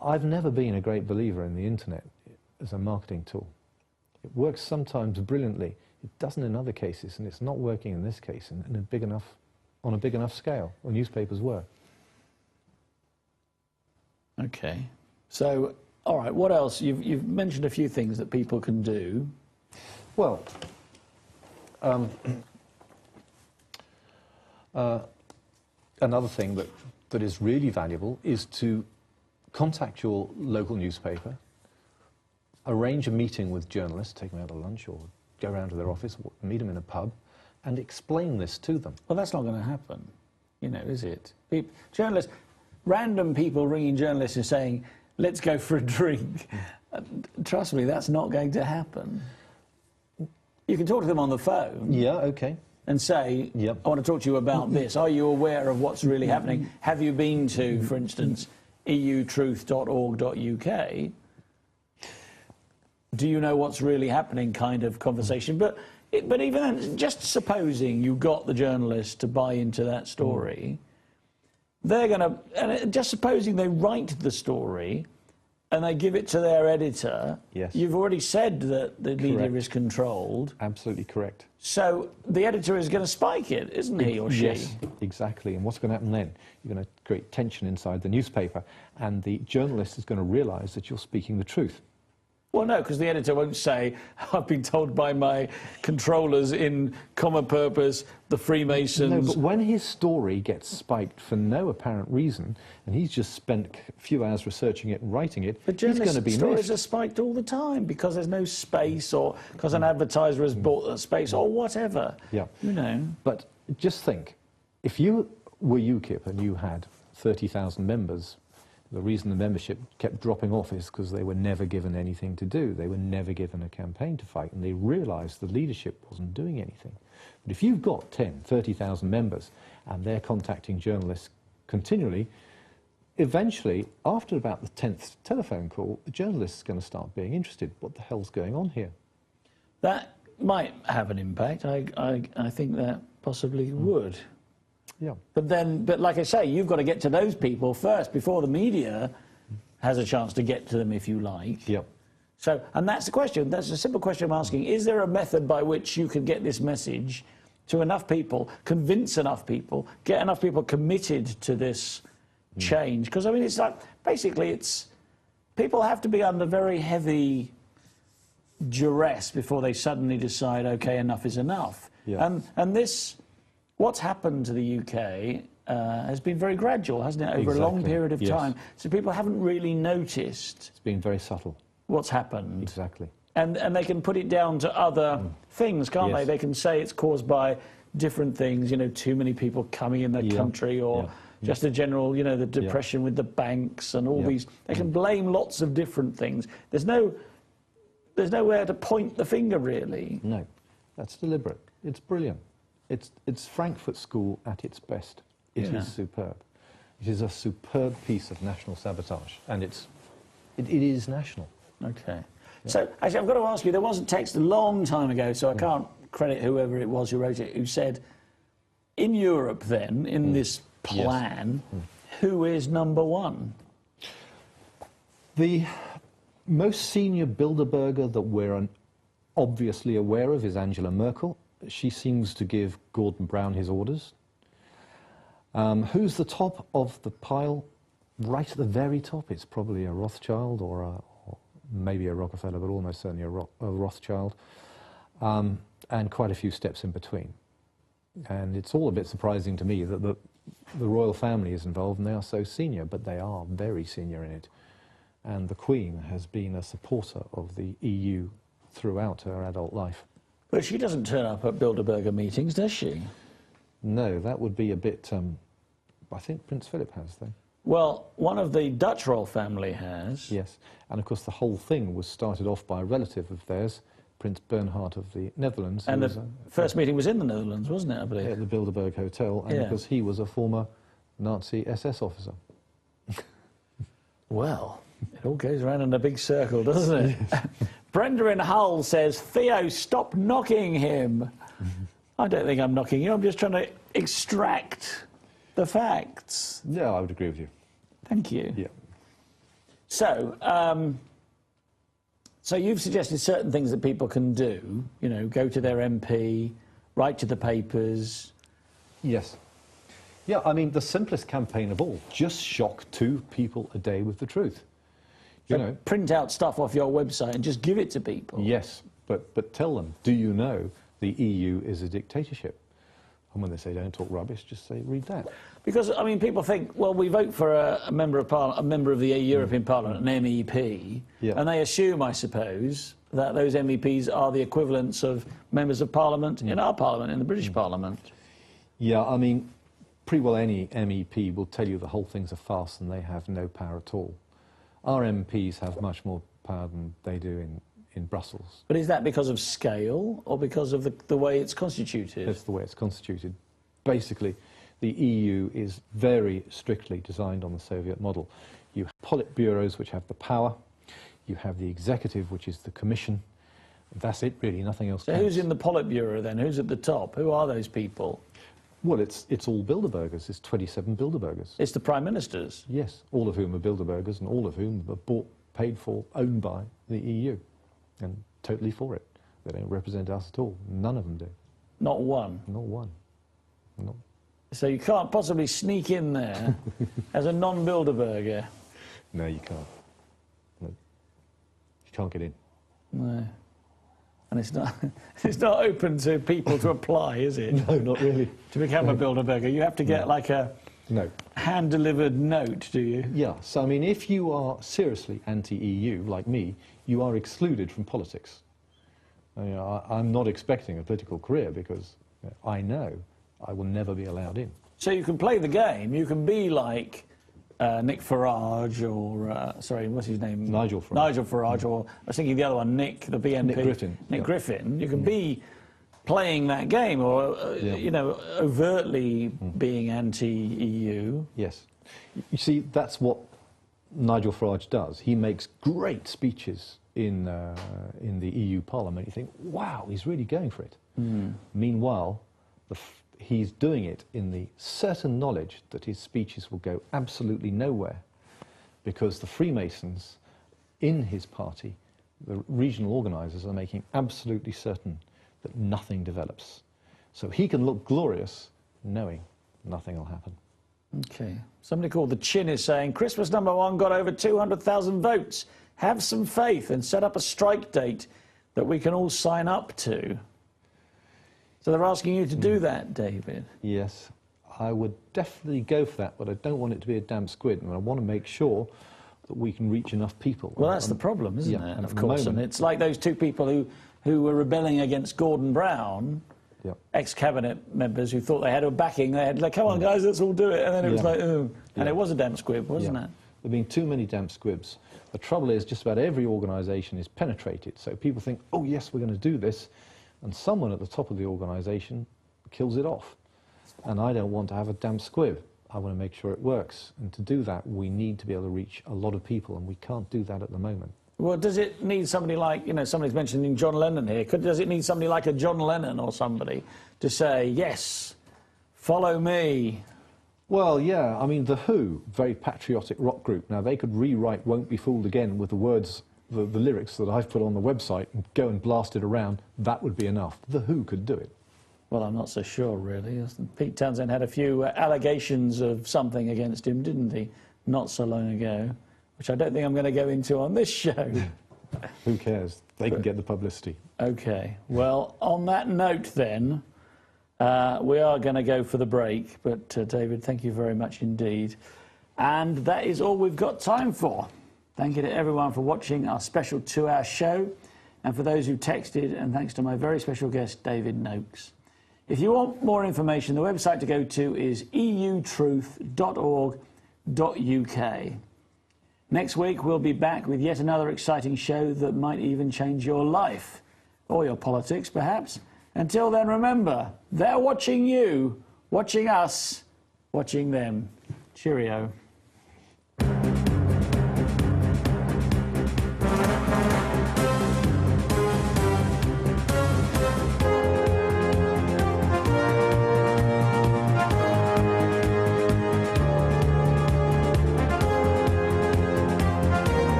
S2: I've never been a great believer in the internet as a marketing tool. It works sometimes brilliantly. It doesn't in other cases, and it's not working in this case on a big enough scale. Well, newspapers were.
S1: Okay. So, all right, what else? You've mentioned a few things that people can do.
S2: Well, another thing that is really valuable is to contact your local newspaper, arrange a meeting with journalists, take them out to lunch or go around to their office, meet them in a pub, and explain this to them.
S1: Well, that's not going to happen, is it? Journalists, random people ringing journalists and saying, let's go for a drink. Trust me, that's not going to happen. You can talk to them on the phone.
S2: Yeah, okay.
S1: And say, I want to talk to you about this. Are you aware of what's really happening? Have you been to, for instance, eutruth.org.uk? Do you know what's really happening kind of conversation? But even then, just supposing you got the journalists to buy into that story, they're going to, and just supposing they write the story and they give it to their editor, you've already said that the media is controlled.
S2: Absolutely correct.
S1: So the editor is going to spike it, isn't he or she?
S2: Yes, exactly. And what's going to happen then? You're going to create tension inside the newspaper, and the journalist is going to realise that you're speaking the truth.
S1: Well, no, because the editor won't say, I've been told by my controllers in common purpose, the Freemasons...
S2: No, but when his story gets spiked for no apparent reason, and he's just spent a few hours researching it and writing it,
S1: but
S2: he's going to be
S1: stories
S2: missed.
S1: are spiked all the time because there's no space, or because an advertiser has bought that space, or whatever.
S2: Yeah. But just think, if you were UKIP and you had 30,000 members, the reason the membership kept dropping off is because they were never given anything to do. They were never given a campaign to fight, and they realised the leadership wasn't doing anything. But if you've got 10, 30,000 members, and they're contacting journalists continually, eventually, after about the 10th telephone call, the journalist is going to start being interested. What the hell's going on here?
S1: That might have an impact. I think that possibly would.
S2: Yeah.
S1: But like I say, you've got to get to those people first before the media has a chance to get to them, if you like.
S2: Yep.
S1: So, and that's the question. That's a simple question I'm asking. Is there a method by which you can get this message to enough people, convince enough people, get enough people committed to this change? Because, I mean, it's like, basically, people have to be under very heavy duress before they suddenly decide, OK, enough is enough.
S2: Yeah.
S1: And this, what's happened to the UK has been very gradual, hasn't it, over a long period of time. So people haven't really noticed.
S2: It's been very subtle.
S1: What's happened.
S2: Exactly.
S1: And they can put it down to other things, can't they? They can say it's caused by different things, you know, too many people coming in the country, or just a general, you know, the depression with the banks and all these. They can blame lots of different things. There's nowhere to point the finger, really.
S2: No, that's deliberate. It's brilliant. It's Frankfurt School at its best. It is superb. It is a superb piece of national sabotage, and it is national.
S1: Okay. So, actually, I've got to ask you, there was a text a long time ago, so I can't credit whoever it was who wrote it, who said, in Europe, then, in this plan, who is number one?
S2: The most senior Bilderberger that we're obviously aware of is Angela Merkel. She seems to give Gordon Brown his orders. Who's the top of the pile? Right at the very top, it's probably a Rothschild or maybe a Rockefeller, but almost certainly a Rothschild, and quite a few steps in between. And it's all a bit surprising to me that the royal family is involved, and they are so senior, but they are very senior in it. And the Queen has been a supporter of the EU throughout her adult life.
S1: But she doesn't turn up at Bilderberger meetings, does she?
S2: No, that would be a bit... I think Prince Philip has, though.
S1: Well, one of the Dutch royal family has.
S2: Yes, and of course the whole thing was started off by a relative of theirs, Prince Bernhard of the Netherlands.
S1: And the first meeting was in the Netherlands, wasn't it, I believe?
S2: At the Bilderberg Hotel, and because he was a former Nazi SS officer.
S1: Well, it all goes around in a big circle, doesn't it? Brenda in Hull says, Theo, stop knocking him. I don't think I'm knocking you, I'm just trying to extract the facts.
S2: Yeah, I would agree with you.
S1: Thank you.
S2: Yeah.
S1: So, so you've suggested certain things that people can do, you know, go to their MP, write to the papers.
S2: Yes. Yeah, I mean, the simplest campaign of all, just shock 2 people a day with the truth. You know,
S1: print out stuff off your website and just give it to people.
S2: Yes, but tell them, do you know the EU is a dictatorship? And when they say don't talk rubbish, just say, read that.
S1: Because, I mean, people think, well, we vote for a member of Parliament, a member of the European Parliament, an MEP, and they assume, I suppose, that those MEPs are the equivalents of members of Parliament in our Parliament, in the British Parliament.
S2: Yeah, I mean, pretty well any MEP will tell you the whole thing's a farce and they have no power at all. Our MPs have much more power than they do in Brussels.
S1: But is that because of scale or because of the way it's constituted?
S2: That's the way it's constituted. Basically, the EU is very strictly designed on the Soviet model. You have politburos, which have the power. You have the executive, which is the commission. That's it, really, nothing else
S1: So
S2: counts.
S1: who's in the politburo, then? Who's at the top? Who are those people?
S2: Well, it's all Bilderbergers. It's 27 Bilderbergers.
S1: It's the Prime Ministers?
S2: Yes, all of whom are Bilderbergers and all of whom are bought, paid for, owned by the EU. And totally for it. They don't represent us at all. None of them do.
S1: Not one?
S2: Not one. Not.
S1: So you can't possibly sneak in there as a non-Bilderberger?
S2: No, you can't. No. You can't get in.
S1: No. And it's not open to people to apply, is it?
S2: No, not really.
S1: To become a Bilderberger, you have to get like a hand-delivered note, do you?
S2: Yeah, so I mean, if you are seriously anti-EU, like me, you are excluded from politics. I mean, I'm not expecting a political career because I know I will never be allowed in.
S1: So you can play the game, you can be like Nick Farage or, sorry, what's his name?
S2: Nigel Farage.
S1: Nigel Farage, or I was thinking the other one, Nick, the BNP.
S2: Nick Griffin.
S1: Nick Griffin. You can be playing that game or, you know, overtly being anti-EU.
S2: Yes. You see, that's what Nigel Farage does. He makes great speeches in the EU Parliament. You think, wow, he's really going for it. Meanwhile, he's doing it in the certain knowledge that his speeches will go absolutely nowhere, because the Freemasons in his party, the regional organisers, are making absolutely certain that nothing develops. So he can look glorious knowing nothing will happen.
S1: Okay. Somebody called The Chin is saying, Christmas #1 got over 200,000 votes. Have some faith and set up a strike date that we can all sign up to. So they're asking you to do that, David.
S2: Yes, I would definitely go for that, but I don't want it to be a damn squid, and I want to make sure that we can reach enough people.
S1: Well, that's the problem, isn't
S2: yeah,
S1: it?
S2: and
S1: Of course, and
S2: moment,
S1: it's like those two people who were rebelling against Gordon Brown,
S2: Yep.
S1: ex-cabinet members who thought they had a backing. They had like, come on, guys, let's all do it. And then it was like, oh. And it was a damn squib, wasn't it?
S2: There have been too many damn squibs. The trouble is just about every organisation is penetrated. So people think, oh, yes, we're going to do this. And someone at the top of the organisation kills it off. And I don't want to have a damn squib. I want to make sure it works. And to do that, we need to be able to reach a lot of people, and we can't do that at the moment.
S1: Well, does it need somebody like, you know, somebody's mentioning John Lennon here. Does it need somebody like a John Lennon or somebody to say, yes, follow me?
S2: Well, yeah, I mean, The Who, very patriotic rock group. Now, they could rewrite Won't Be Fooled Again with the words, the lyrics that I've put on the website and go and blast it around. That would be enough. The Who could do it.
S1: Well, I'm not so sure, really. Pete Townsend had a few allegations of something against him, didn't he, not so long ago, which I don't think I'm going to go into on this show.
S2: Who cares? They can get the publicity.
S1: OK. Well, on that note, then, we are going to go for the break. But, David, thank you very much indeed. And that is all we've got time for. Thank you to everyone for watching our special 2-hour show, and for those who texted, and thanks to my very special guest, David Noakes. If you want more information, the website to go to is eutruth.org.uk. Next week, we'll be back with yet another exciting show that might even change your life, or your politics, perhaps. Until then, remember, they're watching you, watching us, watching them. Cheerio.